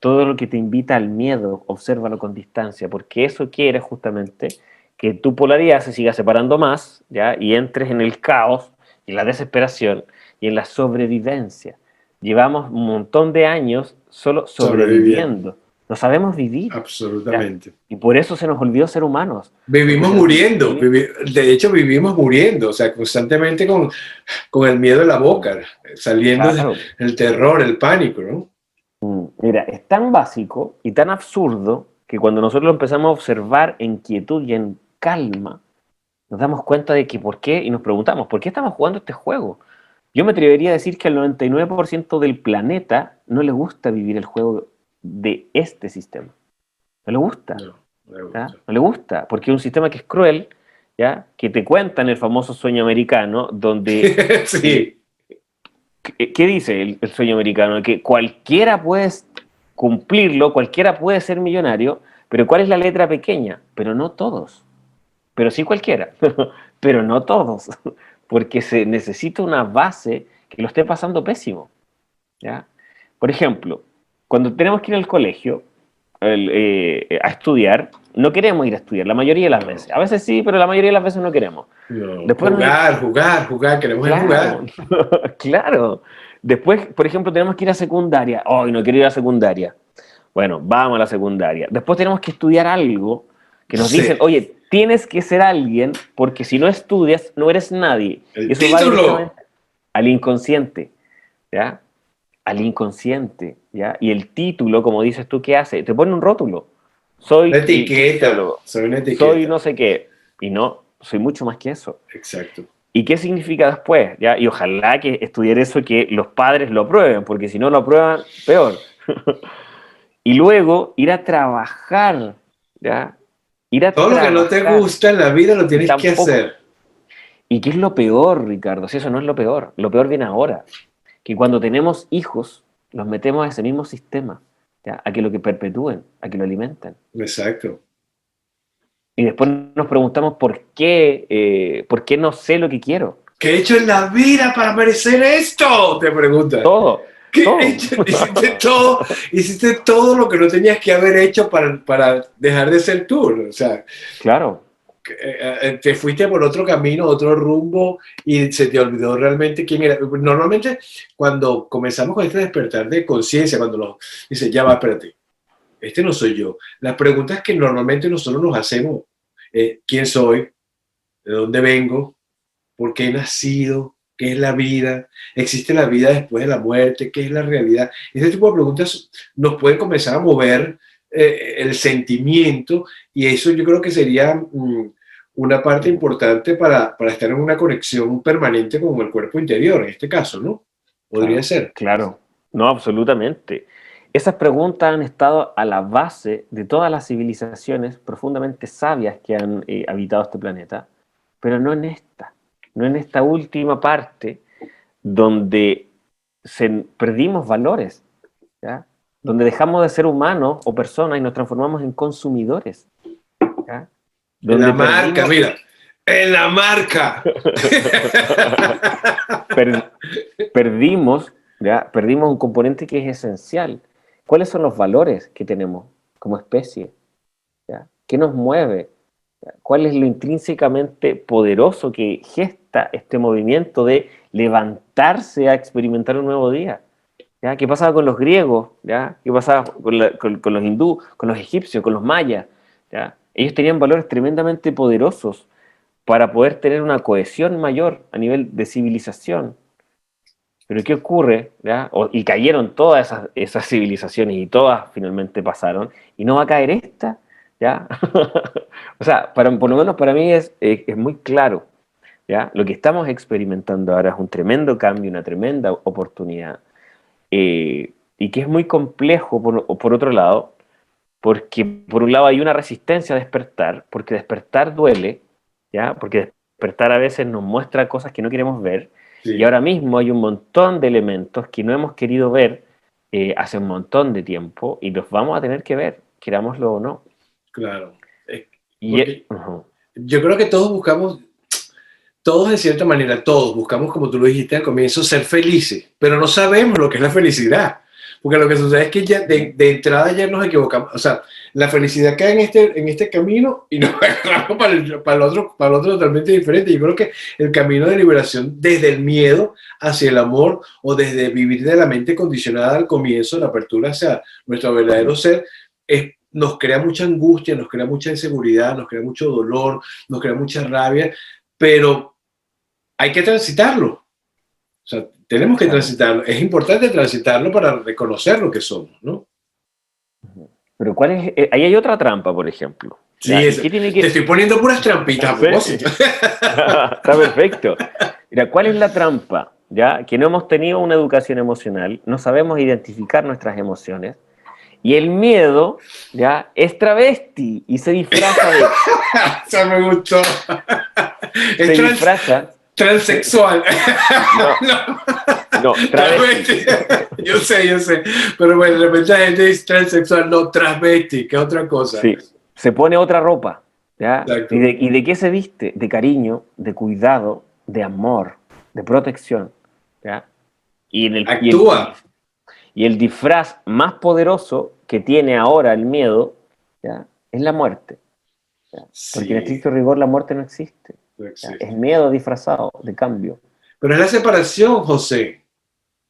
Todo lo que te invita al miedo, obsérvalo con distancia, porque eso quiere justamente que tu polaridad se siga separando más, ¿ya? Y entres en el caos y la desesperación y en la sobrevivencia. Llevamos un montón de años solo sobreviviendo, sobreviviendo. No sabemos vivir, ¿ya? absolutamente. Y por eso se nos olvidó ser humanos, porque Vivimos se nos olvidó muriendo, vivir. de hecho vivimos muriendo, o sea, constantemente con el miedo en la boca, saliendo Claro. el terror, el pánico, ¿no? Mira, es tan básico y tan absurdo que cuando nosotros lo empezamos a observar en quietud y en calma, nos damos cuenta de que por qué, y nos preguntamos, ¿por qué estamos jugando este juego? Yo me atrevería a decir que al 99% del planeta no le gusta vivir el juego de este sistema. No le gusta, No, no me ¿ya? gusta. No le gusta, porque es un sistema que es cruel, ¿ya? Que te cuenta en el famoso sueño americano, donde eh, Sí, ¿qué dice el sueño americano? Que cualquiera puede cumplirlo, cualquiera puede ser millonario, pero ¿cuál es la letra pequeña? Pero no todos, pero sí cualquiera, pero no todos, porque se necesita una base que lo esté pasando pésimo, ¿ya? Por ejemplo, cuando tenemos que ir al colegio a estudiar, no queremos ir a estudiar la mayoría de las no, veces. A veces sí, pero la mayoría de las veces no queremos. no. Después nos, Jugar, queremos es Claro, jugar. claro. Después, por ejemplo, tenemos que ir a secundaria. Hoy no quiero ir a secundaria. Bueno, vamos a la secundaria. Después tenemos que estudiar algo que nos dicen, Sí, oye, tienes que ser alguien porque si no estudias no eres nadie. Y el eso va título, directamente al inconsciente, ¿ya? Al inconsciente, ¿ya? Y el título, como dices tú, ¿qué hace? Te pone un rótulo. la Soy etiqueta, kinesiólogo, soy una soy etiqueta. no sé qué. Y no, soy mucho más que eso. Exacto. ¿Y qué significa después? ¿Ya? Y ojalá que estudiar eso, que los padres lo aprueben, porque si no lo aprueban, peor. Y luego ir a trabajar, ¿ya? Ir a Todo lo que no te trabajar. gusta en la vida lo Y tienes que tampoco. hacer. ¿Y qué es lo peor, Ricardo? Si eso no es lo peor viene ahora. Que cuando tenemos hijos, los metemos a ese mismo sistema. ¿ya? A que lo que perpetúen, a que lo alimenten. Exacto. Y después nos preguntamos por qué no sé lo que quiero. ¿Qué he hecho en la vida para merecer esto? Te preguntas. Todo, ¿Qué he todo. hecho? Hiciste todo lo que no tenías que haber hecho para dejar de ser tú. O sea, Claro, te fuiste por otro camino, otro rumbo y se te olvidó realmente quién era. Normalmente cuando comenzamos con este despertar de conciencia, cuando nos dice, ya va, espérate, este no soy yo. Las preguntas que normalmente nosotros nos hacemos, ¿quién soy? ¿De dónde vengo? ¿Por qué he nacido? ¿Qué es la vida? ¿Existe la vida después de la muerte? ¿Qué es la realidad? Ese tipo de preguntas nos pueden comenzar a mover el sentimiento y eso yo creo que sería una parte importante para estar en una conexión permanente con el cuerpo interior, en este caso, ¿no? Podría claro, ser. claro. No, absolutamente. Esas preguntas han estado a la base de todas las civilizaciones profundamente sabias que han habitado este planeta, pero no en esta última parte donde perdimos valores, ¿ya? Donde dejamos de ser humanos o personas y nos transformamos en consumidores, ¿ya? En la Donde marca, perdimos, mira, en la marca. per- perdimos, ¿ya? Perdimos un componente que es esencial. ¿Cuáles son los valores que tenemos como especie? ¿Ya? ¿Qué nos mueve? ¿Ya? ¿Cuál es lo intrínsecamente poderoso que gesta este movimiento de levantarse a experimentar un nuevo día? ¿Ya? ¿Qué pasaba con los griegos? ¿Ya? ¿Qué pasaba con los hindú, con los egipcios, con los mayas? ¿Ya? Ellos tenían valores tremendamente poderosos para poder tener una cohesión mayor a nivel de civilización. Pero ¿qué ocurre? ¿Ya? Y cayeron todas esas civilizaciones y todas finalmente pasaron. ¿Y no va a caer esta? ¿Ya? O sea, por lo menos para mí es muy claro. ¿Ya? Lo que estamos experimentando ahora es un tremendo cambio, una tremenda oportunidad. Y que es muy complejo por otro lado, porque por un lado hay una resistencia a despertar, porque despertar duele, ¿ya? Porque despertar a veces nos muestra cosas que no queremos ver, y Sí, ahora mismo hay un montón de elementos que no hemos querido ver hace un montón de tiempo y los vamos a tener que ver, querámoslo o no. claro. Y, Porque ujú, yo creo que todos de cierta manera, todos buscamos, como tú lo dijiste al comienzo, ser felices, pero no sabemos lo que es la felicidad. Porque lo que sucede es que ya de entrada ya nos equivocamos. O sea, la felicidad cae en este camino y nos agarramos para el otro totalmente diferente. Yo creo que el camino de liberación desde el miedo hacia el amor o desde vivir de la mente condicionada al comienzo, la apertura hacia nuestro verdadero ujú, ser, nos crea mucha angustia, nos crea mucha inseguridad, nos crea mucho dolor, nos crea mucha rabia, pero hay que transitarlo. O sea, tenemos que claro. transitarlo. Es importante transitarlo para reconocer lo que somos, ¿no? Ujú. Pero ¿cuál es? Ahí hay otra trampa, por ejemplo. ¿Ya? Sí, ¿Y qué tiene te que...? estoy poniendo puras trampitas a Sí. propósito. Está perfecto. Mira, ¿cuál es la trampa? ¿Ya? Que no hemos tenido una educación emocional, no sabemos identificar nuestras emociones, y el miedo, ¿ya? Es travesti y se disfraza de... Eso me gustó. Es Se disfraza... transexual. No, No, no, travesti. travesti. Yo sé. Pero bueno, de repente la gente dice transexual, no, transvesti, que es otra cosa. Sí, se pone otra ropa, ¿ya? Exacto. Y de qué se viste? De cariño, de cuidado, de amor, de protección, ¿ya? Y, en el, y, el, Actúa. y el disfraz más poderoso que tiene ahora el miedo, ¿ya? Es la muerte, ¿ya? Porque en Sí, estricto rigor la muerte no existe, no ¿ya? Es existe. miedo disfrazado de cambio. Pero es la separación, José.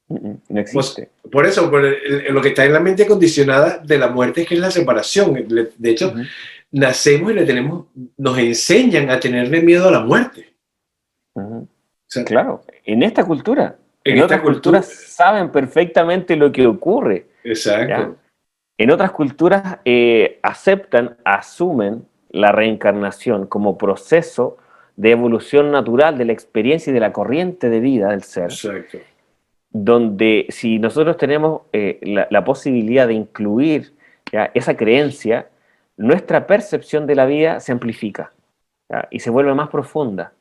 No Pues, existe. por eso, lo que está en la mente condicionada de la muerte es que es la separación. De hecho, Ujú, nacemos y nos enseñan a tenerle miedo a la muerte. ujú. O sea, Claro, en esta cultura. en En esta otras culturas cultura. saben perfectamente lo que ocurre, ¿ya? Exacto. En otras culturas aceptan, asumen la reencarnación como proceso de evolución natural de la experiencia y de la corriente de vida del ser, Exacto. donde si nosotros tenemos la posibilidad de incluir, ¿ya?, esa creencia, nuestra percepción de la vida se amplifica, ¿ya?, y se vuelve más profunda,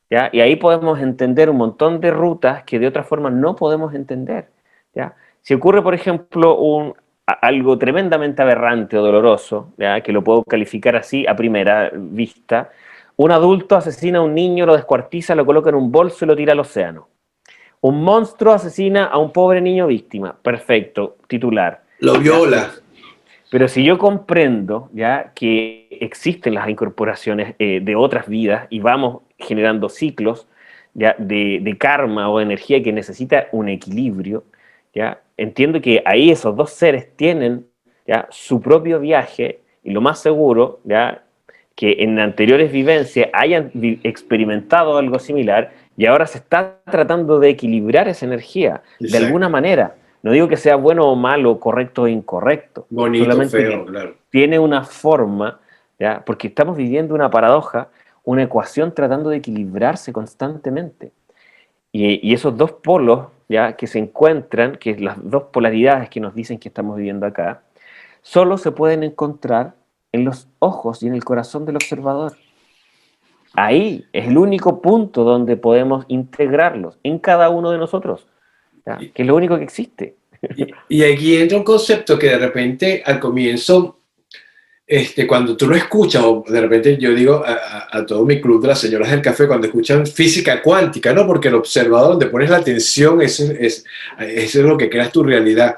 ¿ya? Y ahí podemos entender un montón de rutas que de otra forma no podemos entender, ¿ya? Si ocurre, por ejemplo, algo tremendamente aberrante o doloroso, ¿ya? Que lo puedo calificar así a primera vista. Un adulto asesina a un niño, lo descuartiza, lo coloca en un bolso y lo tira al océano. Un monstruo asesina a un pobre niño víctima. Perfecto, titular. Lo ¿Ya? viola. Pero si yo comprendo ya que existen las incorporaciones de otras vidas y vamos generando ciclos ya, de karma o energía que necesita un equilibrio, ya, entiendo que ahí esos dos seres tienen ya, su propio viaje y lo más seguro ya, que en anteriores vivencias hayan experimentado algo similar y ahora se está tratando de equilibrar esa energía de alguna Exacto. manera. No digo que sea bueno o malo, correcto o incorrecto, Bonito, solamente feo, que claro. tiene una forma, ¿ya? Porque estamos viviendo una paradoja, una ecuación tratando de equilibrarse constantemente. Y esos dos polos ¿ya? Que se encuentran, que las dos polaridades que nos dicen que estamos viviendo acá, solo se pueden encontrar en los ojos y en el corazón del observador. Ahí es el único punto donde podemos integrarlos, en cada uno de nosotros, ¿ya? Y, Que es lo único que existe. y aquí entra un concepto que de repente al comienzo, cuando tú lo escuchas, o de repente yo digo a todo mi club de las señoras del café, cuando escuchan física cuántica, ¿no? Porque el observador donde pones la atención, eso es lo que creas tu realidad.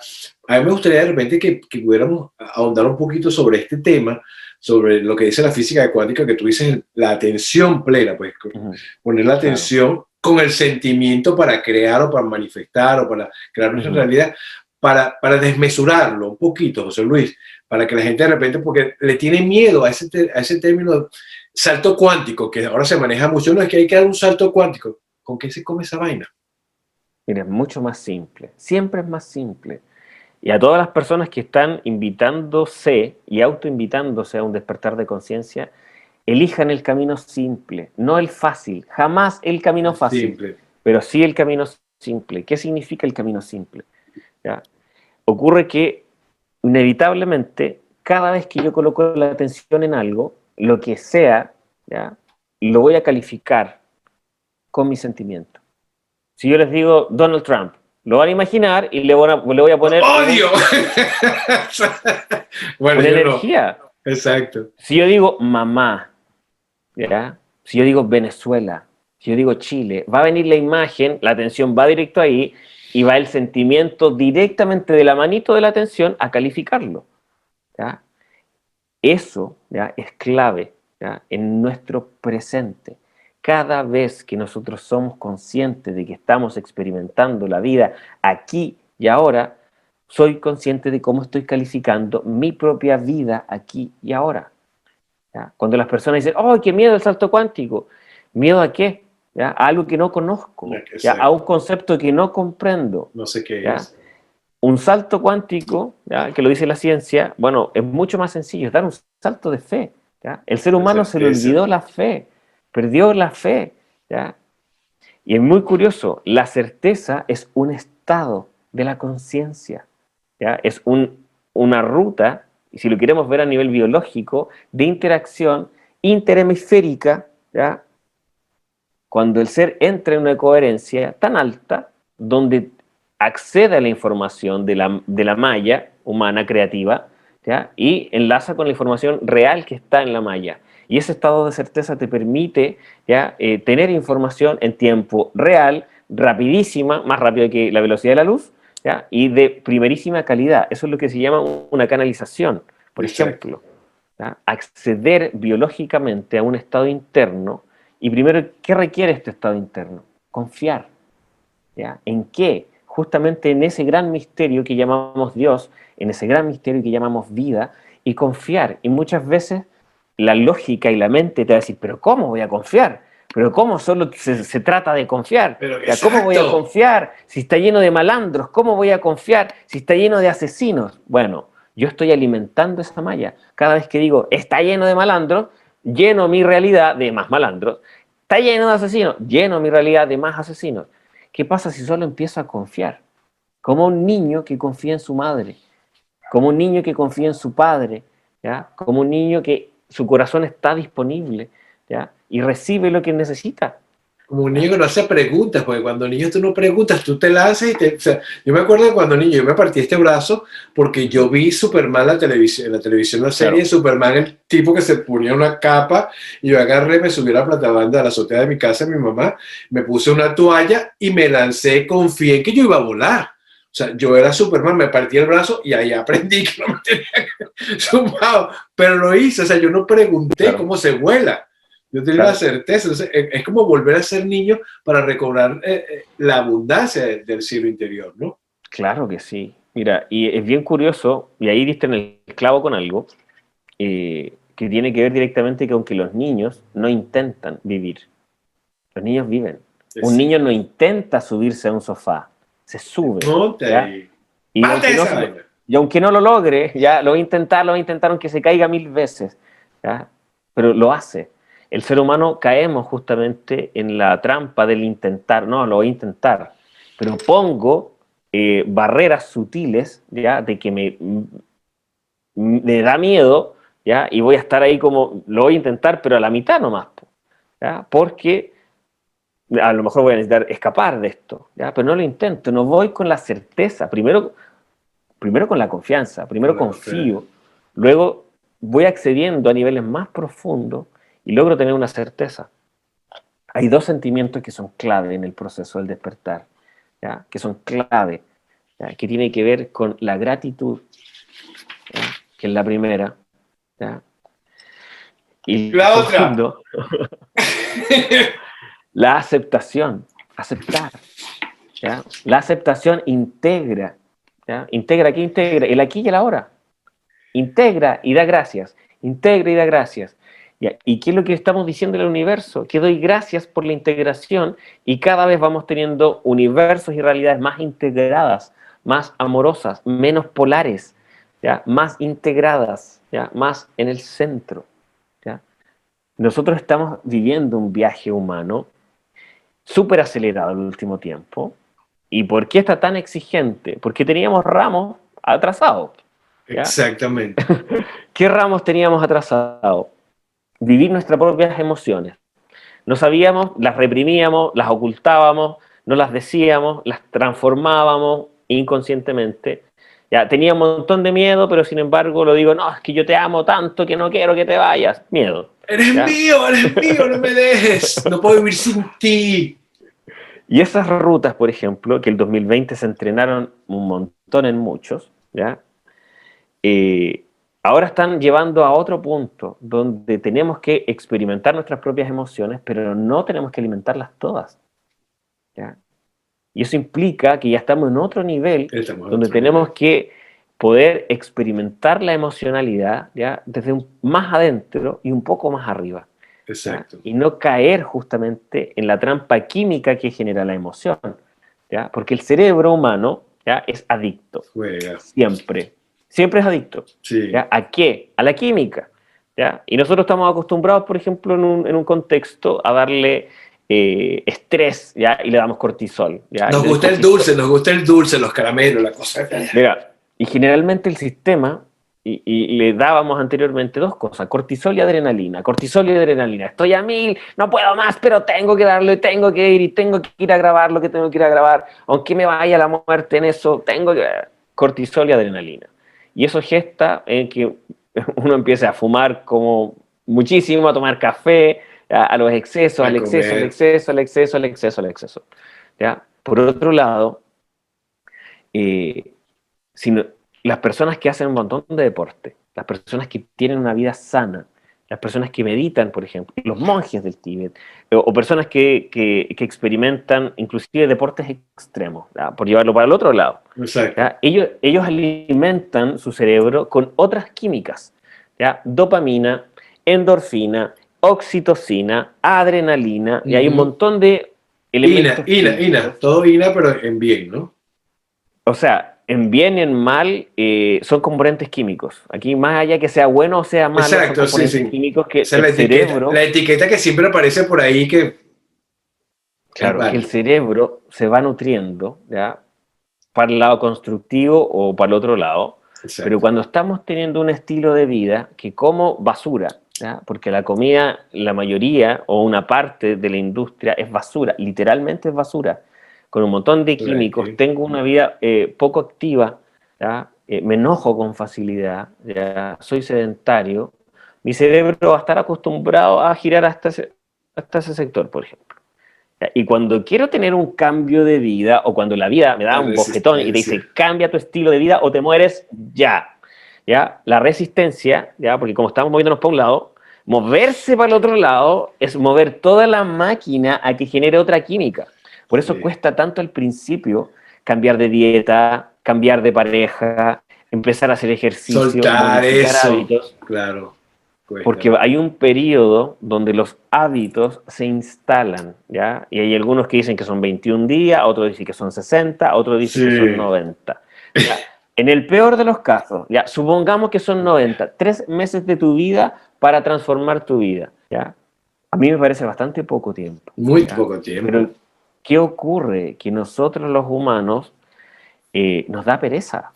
A mí me gustaría de repente que pudiéramos ahondar un poquito sobre este tema, sobre lo que dice la física cuántica, que tú dices la atención plena, pues poner la Claro. atención con el sentimiento para crear o para manifestar o para crear nuestra realidad, para desmesurarlo un poquito, José Luis, para que la gente de repente, porque le tiene miedo a ese término salto cuántico, que ahora se maneja mucho, no es que hay que dar un salto cuántico. ¿Con qué se come esa vaina? Mira, es mucho más simple, siempre es más simple. Y a todas las personas que están invitándose y autoinvitándose a un despertar de conciencia, elijan el camino simple, no el fácil, jamás el camino fácil, Simple. pero sí el camino simple. ¿Qué significa el camino simple? ¿Ya? Ocurre que inevitablemente, cada vez que yo coloco la atención en algo, lo que sea, ¿ya? Lo voy a calificar con mi sentimiento. Si yo les digo Donald Trump, lo van a imaginar y le voy a poner ¡Odio! Bueno, una yo no. energía. Exacto. Si yo digo mamá, ¿ya? Si yo digo Venezuela, si yo digo Chile, va a venir la imagen, la atención va directo ahí y va el sentimiento directamente de la manito de la atención a calificarlo. ¿Ya? Eso ¿ya? Es clave ¿ya? En nuestro presente. Cada vez que nosotros somos conscientes de que estamos experimentando la vida aquí y ahora, soy consciente de cómo estoy calificando mi propia vida aquí y ahora. ¿Ya? Cuando las personas dicen, ¡oh, qué miedo el salto cuántico! ¿Miedo a qué? ¿Ya? A algo que no conozco, ¿ya? A un Exacto. concepto que no comprendo. No sé qué ¿Ya? es. Un salto cuántico, ¿ya? Que lo dice la ciencia, bueno, es mucho más sencillo, es dar un salto de fe. ¿Ya? El ser La humano se le certeza. olvidó la fe, perdió la fe. ¿Ya? Y es muy curioso, la certeza es un estado de la conciencia. ¿Ya? Es una ruta, y si lo queremos ver a nivel biológico, de interacción interhemisférica, ¿ya? Cuando el ser entra en una coherencia tan alta, donde accede a la información de la malla humana creativa, ¿ya? Y enlaza con la información real que está en la malla. Y ese estado de certeza te permite ¿ya? Tener información en tiempo real, rapidísima, más rápido que la velocidad de la luz, ¿ya? Y de primerísima calidad. Eso es lo que se llama una canalización, por Exacto. ejemplo. ¿Ya? Acceder biológicamente a un estado interno. Y primero, ¿qué requiere este estado interno? Confiar. ¿Ya? ¿En qué? Justamente en ese gran misterio que llamamos Dios, en ese gran misterio que llamamos vida, y confiar. Y muchas veces la lógica y la mente te va a decir, pero ¿cómo voy a confiar? ¿Pero cómo solo se trata de confiar? Pero ¿Ya? ¿Cómo voy a exacto. confiar si está lleno de malandros? ¿Cómo voy a confiar si está lleno de asesinos? Bueno, yo estoy alimentando esa malla. Cada vez que digo, está lleno de malandros, lleno mi realidad de más malandros. Está lleno de asesinos, lleno mi realidad de más asesinos. ¿Qué pasa si solo empiezo a confiar? Como un niño que confía en su madre, como un niño que confía en su padre, ¿ya? Como un niño que su corazón está disponible, ¿ya? Y recibe lo que necesita. como un niño que no hace preguntas, porque cuando niño tú no preguntas, tú te lanzas o sea, yo me acuerdo de cuando niño yo me partí este brazo porque yo vi Superman en la televisión, una serie Claro, de Superman, el tipo que se ponía una capa, y yo agarré, me subí a la platabanda a la azotea de mi casa, mi mamá, me puse una toalla y me lancé, confié en que yo iba a volar. O sea, yo era Superman, me partí el brazo y ahí aprendí que no me tenía que sumado, pero lo hice, o sea, yo no pregunté claro, cómo se vuela. Yo tenía la claro. certeza. Entonces, es como volver a ser niño para recobrar la abundancia del cielo interior, ¿no? Claro que sí. Mira, y es bien curioso, y ahí diste en el clavo con algo, que tiene que ver directamente con que los niños no intentan vivir, los niños viven. Un Sí. niño no intenta subirse a un sofá, se sube, Monte ¿ya? ahí. Y Mate aunque no, esa vaina. y aunque no lo logre, ya lo va a intentar aunque se caiga 1000 veces, ¿ya? Pero lo hace. El ser humano caemos justamente en la trampa del intentar, no, lo voy a intentar, pero pongo barreras sutiles, ¿ya? De que me da miedo, ¿ya? Y voy a estar ahí como, lo voy a intentar, pero a la mitad nomás, ¿ya? Porque a lo mejor voy a necesitar escapar de esto, ¿ya? Pero no lo intento, no voy con la certeza, primero con la confianza, Con primero la confianza. confío, luego voy accediendo a niveles más profundos y logro tener una certeza. Hay dos sentimientos que son clave en el proceso del despertar, ¿ya? Que son clave, ¿ya? Que tiene que ver con la gratitud, ¿ya? Que es la primera, ¿ya? Y el La otra. segundo, la aceptación, aceptar, ¿ya? La aceptación integra, ¿ya? Integra, ¿qué integra? El aquí y el ahora. Integra y da gracias. Integra y da gracias. ¿Ya? ¿Y qué es lo que estamos diciendo en el universo? Que doy gracias por la integración y cada vez vamos teniendo universos y realidades más integradas, más amorosas, menos polares, ¿ya? Más integradas, ¿ya? Más en el centro. ¿Ya? Nosotros estamos viviendo un viaje humano súper acelerado en el último tiempo. ¿Y por qué está tan exigente? Porque teníamos ramos atrasados. ¿Ya? Exactamente. ¿Qué ramos teníamos atrasados? Vivir nuestras propias emociones. No sabíamos, las reprimíamos, las ocultábamos, no las decíamos, las transformábamos inconscientemente. Ya, tenía un montón de miedo, pero sin embargo lo digo, no, es que yo te amo tanto que no quiero que te vayas. Miedo. ¿Ya? Eres mío, no me dejes. No puedo vivir sin ti. Y esas rutas, por ejemplo, que el 2020 se entrenaron un montón en muchos, ¿ya? Eh, ahora están llevando a otro punto donde tenemos que experimentar nuestras propias emociones, pero no tenemos que alimentarlas todas, ¿ya? Y eso implica que ya estamos en otro nivel Estamos en donde otro tenemos nivel. que poder experimentar la emocionalidad, ¿ya? Desde más adentro y un poco más arriba, ¿ya? Exacto. Y no caer justamente en la trampa química que genera la emoción, ¿ya? Porque el cerebro humano, ¿ya? Es adicto, Juega. siempre, siempre es adicto, Sí. ¿ya? ¿A qué? A la química, ¿ya? Y nosotros estamos acostumbrados, por ejemplo, en un contexto a darle estrés, ¿ya? Y le damos cortisol, ¿ya? Y el cortisol, Nos gusta el dulce, los caramelos, la cosa. mira, y generalmente el sistema, y le dábamos anteriormente dos cosas, cortisol y adrenalina, cortisol y adrenalina, estoy a 1000, no puedo más, pero tengo que darle, tengo que ir y tengo que ir a grabar lo que tengo que ir a grabar, aunque me vaya la muerte en eso, tengo que... Cortisol y adrenalina. Y eso gesta en que uno empiece a fumar como muchísimo, a tomar café, a los excesos, A al exceso, al comer. exceso, al exceso, al exceso, al exceso. ¿Ya? Por otro lado, eh, sino las personas que hacen un montón de deporte, las personas que tienen una vida sana, las personas que meditan, por ejemplo, los monjes del Tíbet, o personas que experimentan inclusive deportes extremos, ¿ya? Por llevarlo para el otro lado. Exacto. ¿Ya? Ellos alimentan su cerebro con otras químicas, ¿ya? Dopamina, endorfina, oxitocina, adrenalina, y hay un Ujú. montón de elementos químicos. Todo INA, pero en bien, ¿no? O sea, en bien y en mal son componentes químicos. Aquí, más allá que sea bueno o sea malo, son Exacto, sí, componentes sí. químicos que Esa es el cerebro, la etiqueta que siempre aparece por ahí que es claro, que el válido. cerebro se va nutriendo, ¿ya? Para el lado constructivo o para el otro lado. Pero Exacto. cuando estamos teniendo un estilo de vida que como basura, ¿ya? Porque la comida, la mayoría o una parte de la industria es basura, literalmente es basura, con un montón de químicos. Tengo una vida poco activa, ¿ya? Me enojo con facilidad, ¿ya? Soy sedentario. Mi cerebro va a estar acostumbrado a girar hasta ese sector, por ejemplo. ¿Ya? Y cuando quiero tener un cambio de vida, o cuando la vida me da La un bofetón y te resistencia. dice, cambia tu estilo de vida o te mueres ya. ¿Ya? La resistencia, ¿ya? Porque como estamos moviéndonos para un lado, moverse para el otro lado es mover toda la máquina a que genere otra química. Por eso Sí. cuesta tanto al principio cambiar de dieta, cambiar de pareja, empezar a hacer ejercicio, Soltar modificar eso, hábitos, claro, cuesta. porque hay un periodo donde los hábitos se instalan, ¿ya? Y hay algunos que dicen que son 21 días, otros dicen que son 60, otros dicen que son Sí. 90. ¿Ya? En el peor de los casos, ¿ya? Supongamos que son 90, 3 meses de tu vida para transformar tu vida, ¿ya? A mí me parece bastante poco tiempo, Muy ¿ya? poco Pero, tiempo. ¿qué ocurre? Que nosotros los humanos nos da pereza,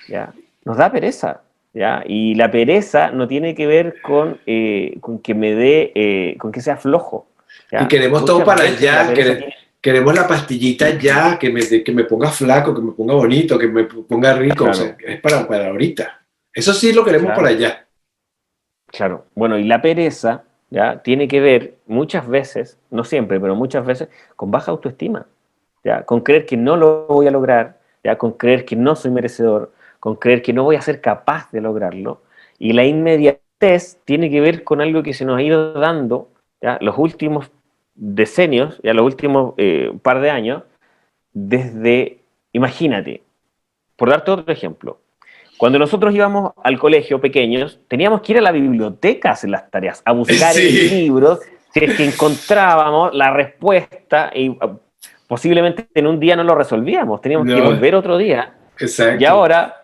¿ya? Nos da pereza, ¿ya? Y la pereza no tiene que ver con que me dé, con que sea flojo, Y ¿ya? queremos todo Muchas para veces la allá, pereza tiene... queremos la pastillita ya, que me ponga flaco, que me ponga bonito, que me ponga rico, o sea, Claro, es para ahorita. Eso sí lo queremos para claro, allá. claro. Bueno, y la pereza, ¿ya? Tiene que ver muchas veces, no siempre, pero muchas veces, con baja autoestima, ¿ya? Con creer que no lo voy a lograr, ¿ya? Con creer que no soy merecedor, con creer que no voy a ser capaz de lograrlo. Y la inmediatez tiene que ver con algo que se nos ha ido dando, ¿ya? Los últimos decenios, ya los últimos par de años, desde, imagínate, por darte otro ejemplo, cuando nosotros íbamos al colegio pequeños, teníamos que ir a la biblioteca a hacer las tareas, a buscar en Sí, libros si es que encontrábamos la respuesta y posiblemente en un día no lo resolvíamos, teníamos que no, volver otro día. Y exacto. ahora,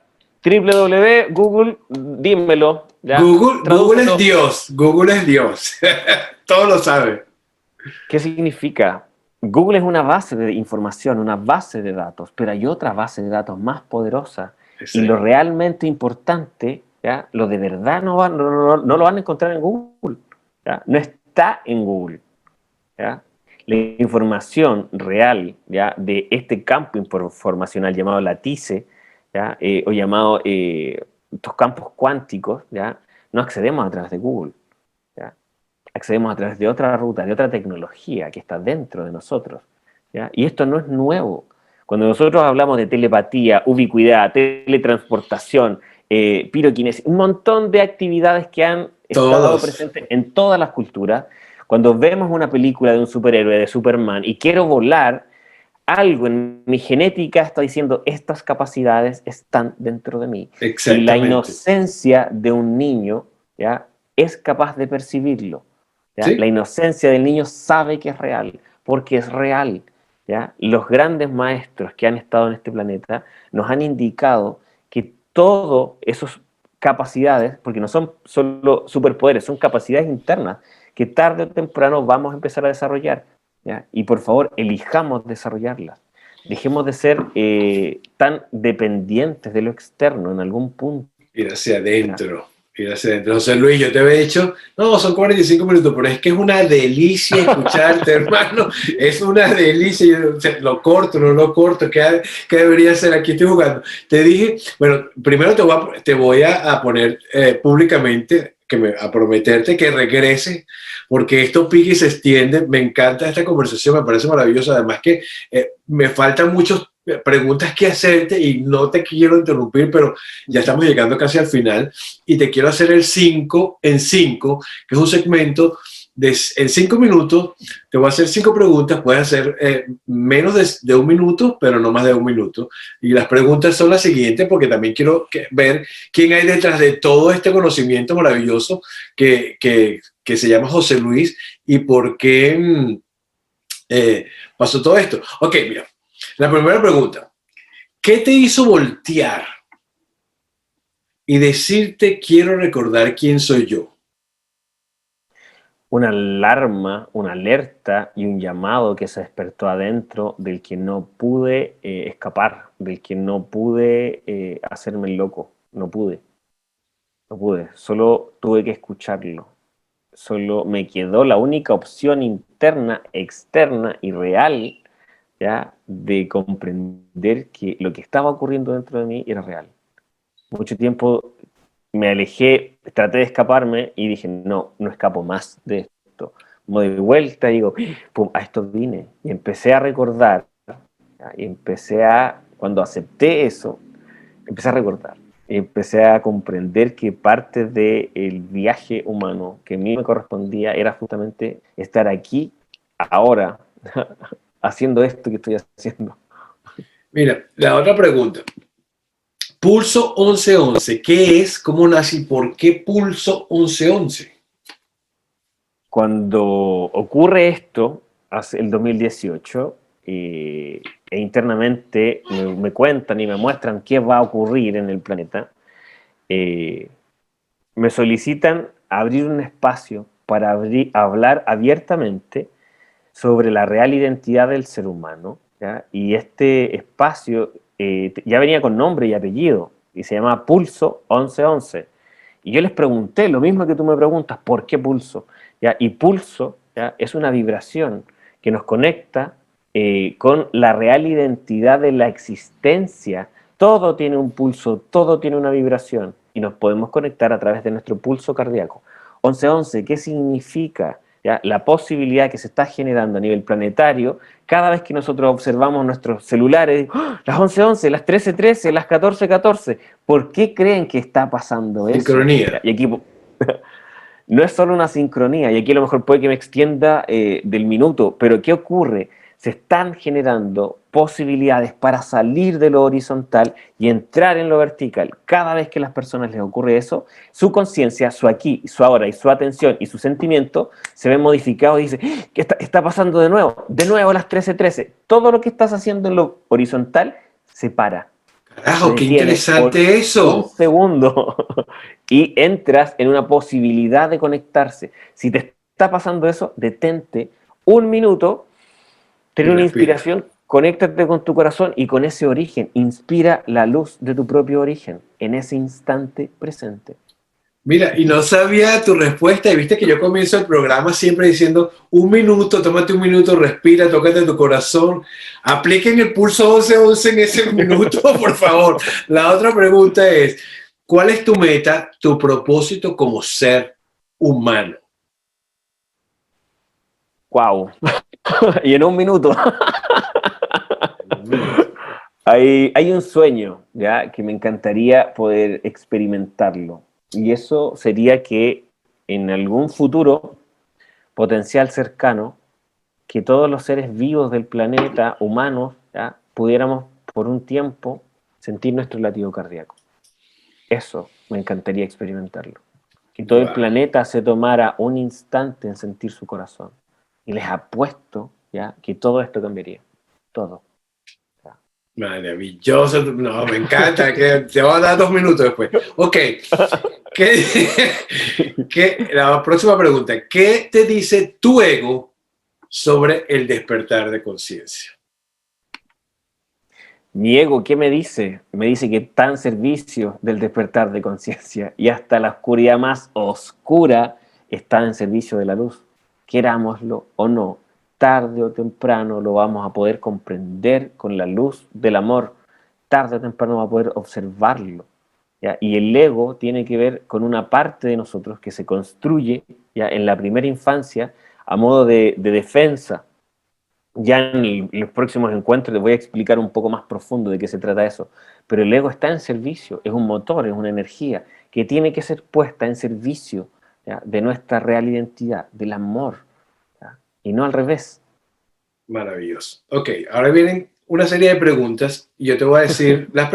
Google, dímelo, ¿ya? Google es Tradúcelo. Dios, Google es Dios. Todo lo sabe. ¿Qué significa? Google es una base de información, una base de datos, pero hay otra base de datos más poderosa y lo Exacto. realmente importante, ¿ya? Lo de verdad no lo van a encontrar en Google, ¿ya? No está en Google, ¿ya? La información real, ¿ya? De este campo informacional llamado la TICE, ¿ya? O llamado estos campos cuánticos, ¿ya? No accedemos a través de Google, ¿ya? Accedemos a través de otra ruta, de otra tecnología que está dentro de nosotros, ¿ya? Y esto no es nuevo. Cuando nosotros hablamos de telepatía, ubicuidad, teletransportación, piroquinesis, un montón de actividades que han estado Todos. presentes en todas las culturas, cuando vemos una película de un superhéroe, de Superman, y quiero volar, algo en mi genética está diciendo, estas capacidades están dentro de mí. Y la Exactamente. inocencia de un niño, ¿ya? Es capaz de percibirlo. ¿Ya? La ¿Sí? inocencia del niño sabe que es real, porque es real. ¿Ya? Los grandes maestros que han estado en este planeta nos han indicado que todas esas capacidades, porque no son solo superpoderes, son capacidades internas que tarde o temprano vamos a empezar a desarrollar. ¿Ya? Y por favor, elijamos desarrollarlas. Dejemos de ser tan dependientes de lo externo en algún punto. Ir hacia ¿Ya? adentro. Ir hacia adentro. José Luis, yo te había dicho, no, son 45 minutos, pero es que es una delicia escucharte, hermano. Es una delicia. Yo, o sea, lo corto, no lo corto. ¿Qué debería hacer? Aquí estoy jugando. Te dije, bueno, primero te voy a poner públicamente, a prometerte que regrese, porque esto pique y se extiende. Me encanta esta conversación, me parece maravillosa. Además que me faltan muchos preguntas que hacerte y no te quiero interrumpir, pero ya estamos llegando casi al final y te quiero hacer el 5 en 5, que es un segmento en 5 minutos. Te voy a hacer 5 preguntas, puedes hacer menos de un minuto, pero no más de un minuto. Y las preguntas son las siguientes, porque también quiero ver quién hay detrás de todo este conocimiento maravilloso que se llama José Luis y por qué pasó todo esto. Ok, mira, la primera pregunta. ¿Qué te hizo voltear y decirte quiero recordar quién soy yo? Una alarma, una alerta y un llamado que se despertó adentro del que no pude escapar, del que no pude hacerme el loco, no pude, solo tuve que escucharlo. solo me quedó la única opción interna, externa y real, ¿ya? De comprender que lo que estaba ocurriendo dentro de mí era real. Mucho tiempo me alejé, traté de escaparme y dije, no, no escapo más de esto. Me doy vuelta y digo, pum, a esto vine. Y empecé a recordar, ¿ya? Y cuando acepté eso, empecé a recordar. Y empecé a comprender que parte del viaje humano que a mí me correspondía era justamente estar aquí, ahora, haciendo esto que estoy haciendo. Mira, la otra pregunta. Pulso 1111, ¿qué es? ¿Cómo nace y por qué Pulso 1111? Cuando ocurre esto, hace el 2018, e internamente me cuentan y me muestran qué va a ocurrir en el planeta, eh, me solicitan abrir un espacio para hablar abiertamente sobre la real identidad del ser humano, ¿ya? Y este espacio ya venía con nombre y apellido, y se llama Pulso 1111. Y yo les pregunté lo mismo que tú me preguntas, ¿por qué pulso? ¿Ya? Y pulso, ¿ya? Es una vibración que nos conecta con la real identidad de la existencia. Todo tiene un pulso, todo tiene una vibración y nos podemos conectar a través de nuestro pulso cardíaco. 1111, ¿qué significa? ¿Ya? La posibilidad que se está generando a nivel planetario cada vez que nosotros observamos nuestros celulares, ¡oh! Las 11:11, las 13:13, las 14:14. ¿Por qué creen que está pasando eso? Sincronía. Y aquí no es solo una sincronía, y aquí a lo mejor puede que me extienda del minuto, pero ¿qué ocurre? Se están generando posibilidades para salir de lo horizontal y entrar en lo vertical. Cada vez que a las personas les ocurre eso, su conciencia, su aquí, su ahora y su atención y su sentimiento se ven modificados y dicen, ¿qué está pasando de nuevo? De nuevo a las 13:13. Todo lo que estás haciendo en lo horizontal se para, se Carajo, qué detiene por interesante un eso. segundo y entras en una posibilidad de conectarse. Si te está pasando eso, detente un minuto, Y ten una respira. inspiración, conéctate con tu corazón y con ese origen. Inspira la luz de tu propio origen en ese instante presente. Mira, y no sabía tu respuesta y viste que yo comienzo el programa siempre diciendo un minuto, tómate un minuto, respira, tócate tu corazón, apliquen el pulso 1111 en ese minuto, por favor. La otra pregunta es, ¿cuál es tu meta, tu propósito como ser humano? ¡Wow! Y en un minuto. Un minuto. Hay un sueño, ¿ya? Que me encantaría poder experimentarlo. Y eso sería que en algún futuro potencial cercano, que todos los seres vivos del planeta, humanos, ¿ya? Pudiéramos por un tiempo sentir nuestro latido cardíaco. Eso me encantaría experimentarlo. Que todo el Wow. planeta se tomara un instante en sentir su corazón. Y les apuesto, ¿ya? Que todo esto cambiaría. Todo. ¿Ya? Maravilloso. No, me encanta. Que te voy a dar 2 minutos después. Ok. ¿Qué, la próxima pregunta. ¿Qué te dice tu ego sobre el despertar de conciencia? Mi ego, ¿qué me dice? Me dice que está en servicio del despertar de conciencia y hasta la oscuridad más oscura está en servicio de la luz. Querámoslo o no, tarde o temprano lo vamos a poder comprender con la luz del amor. Tarde o temprano vamos a poder observarlo. ¿Ya? Y el ego tiene que ver con una parte de nosotros que se construye, ¿ya? En la primera infancia a modo de defensa. Ya en los próximos encuentros les voy a explicar un poco más profundo de qué se trata eso. Pero el ego está en servicio, es un motor, es una energía que tiene que ser puesta en servicio, ¿ya? De nuestra real identidad, del amor, ¿ya? Y no al revés. Maravilloso. Ok, ahora vienen una serie de preguntas y yo te voy a decir las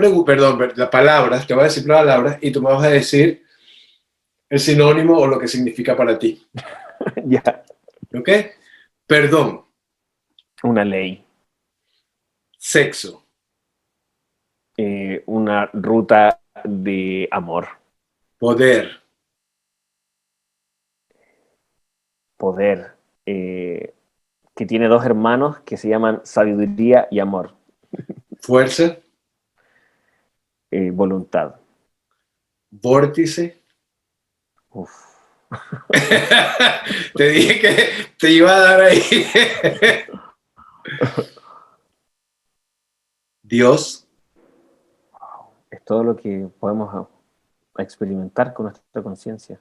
palabras, te voy a decir palabras y tú me vas a decir el sinónimo o lo que significa para ti. Ya, ¿Ok? Perdón, una ley, sexo, una ruta de amor, poder, poder, que tiene dos hermanos que se llaman sabiduría y amor, fuerza, voluntad. vórtice, Uf. Te dije que te iba a dar ahí. Dios, Es todo lo que podemos experimentar con nuestra conciencia.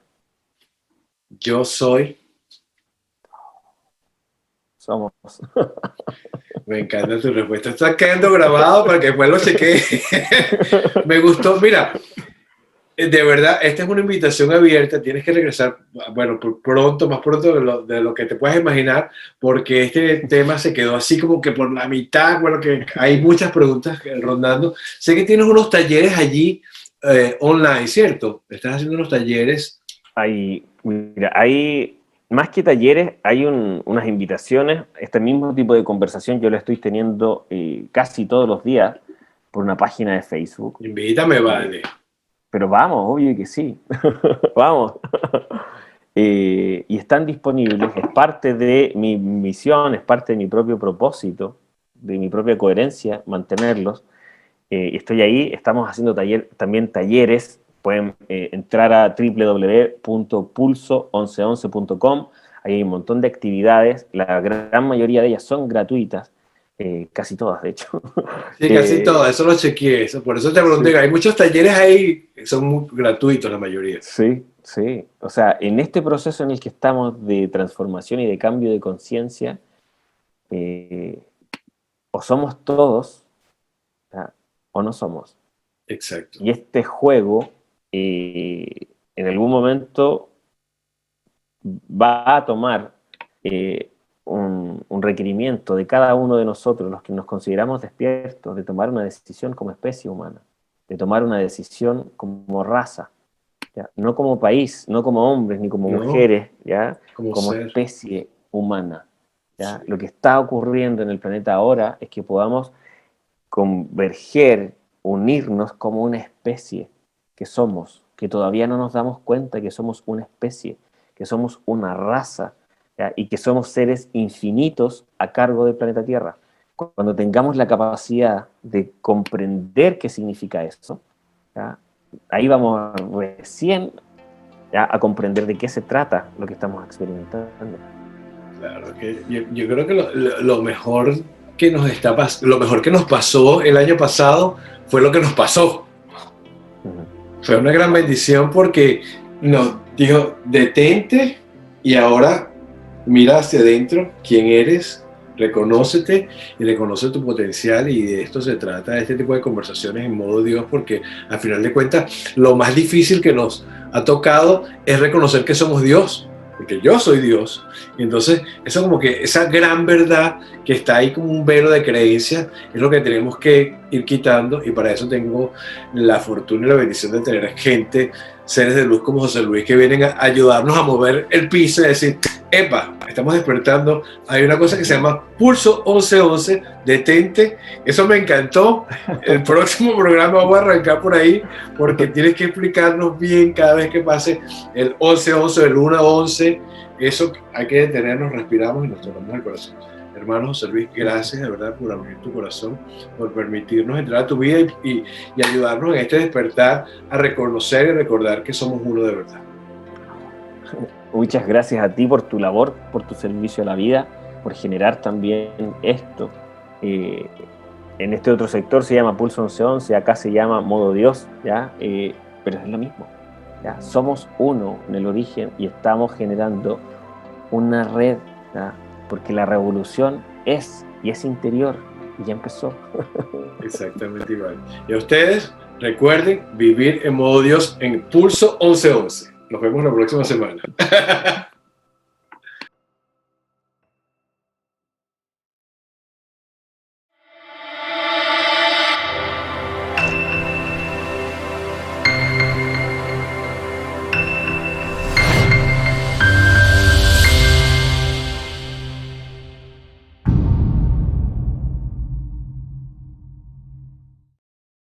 yo soy. Somos. Me encanta tu respuesta. Está quedando grabado para que después lo chequee. Me gustó. Mira, de verdad, esta es una invitación abierta. Tienes que regresar, bueno, pronto, más pronto de lo que te puedas imaginar, porque este tema se quedó así como que por la mitad. Bueno, que hay muchas preguntas rondando. Sé que tienes unos talleres allí online, ¿cierto? Estás haciendo unos talleres. Mira, hay más que talleres, hay unas invitaciones. Este mismo tipo de conversación yo la estoy teniendo casi todos los días por una página de Facebook. Invítame, vale. Pero vamos, obvio que sí. Vamos. Y están disponibles, es parte de mi misión, es parte de mi propio propósito, de mi propia coherencia, mantenerlos. Estoy ahí, estamos haciendo también talleres. Pueden entrar a www.pulso1111.com. Ahí hay un montón de actividades, la gran mayoría de ellas son gratuitas, casi todas de hecho. Sí, casi todo, eso lo chequeé, por eso te pregunté, sí. Hay muchos talleres ahí que son muy gratuitos la mayoría. Sí, sí, o sea, en este proceso en el que estamos de transformación y de cambio de conciencia, o somos todos, o no somos. Exacto. Y este juego, en algún momento, va a tomar un requerimiento de cada uno de nosotros, los que nos consideramos despiertos, de tomar una decisión como especie humana, de tomar una decisión como raza, ¿ya? No como país, no como hombres ni como mujeres, ¿ya? Como especie humana, ¿ya? Sí. Lo que está ocurriendo en el planeta ahora es que podamos converger, unirnos como una especie que somos, que todavía no nos damos cuenta que somos una especie, que somos una raza, ¿ya? Y que somos seres infinitos a cargo del planeta Tierra. Cuando tengamos la capacidad de comprender qué significa eso, ¿ya? Ahí vamos recién, ¿ya?, a comprender de qué se trata lo que estamos experimentando. Claro, que yo creo que lo mejor que lo mejor que nos pasó el año pasado fue lo que nos pasó. Fue una gran bendición porque nos dijo, detente y ahora mira hacia adentro quién eres, reconócete y reconoce tu potencial, y de esto se trata, de este tipo de conversaciones en modo Dios, porque al final de cuentas lo más difícil que nos ha tocado es reconocer que somos Dios, porque yo soy Dios. Y entonces eso, como que esa gran verdad que está ahí como un velo de creencia, es lo que tenemos que ir quitando, y para eso tengo la fortuna y la bendición de tener gente, seres de luz como José Luis, que vienen a ayudarnos a mover el piso y decir, epa, estamos despertando. Hay una cosa que se llama Pulso 1111, detente. Eso me encantó. El próximo programa vamos a arrancar por ahí, porque tienes que explicarnos bien cada vez que pase el 1111, el 1 a 11. Eso hay que detenernos, respiramos y nos tocamos el corazón. Hermano José Luis, gracias de verdad por abrir tu corazón, por permitirnos entrar a tu vida y ayudarnos en este despertar a reconocer y recordar que somos uno de verdad. Muchas gracias a ti por tu labor, por tu servicio a la vida, por generar también esto. En este otro sector se llama Pulso 1111, acá se llama Modo Dios, ¿ya? Pero es lo mismo, ¿ya? Somos uno en el origen y estamos generando una red, ¿ya? Porque la revolución es interior y ya empezó. Exactamente igual. Y a ustedes, recuerden vivir en modo Dios en Pulso 1111. Nos vemos la próxima semana.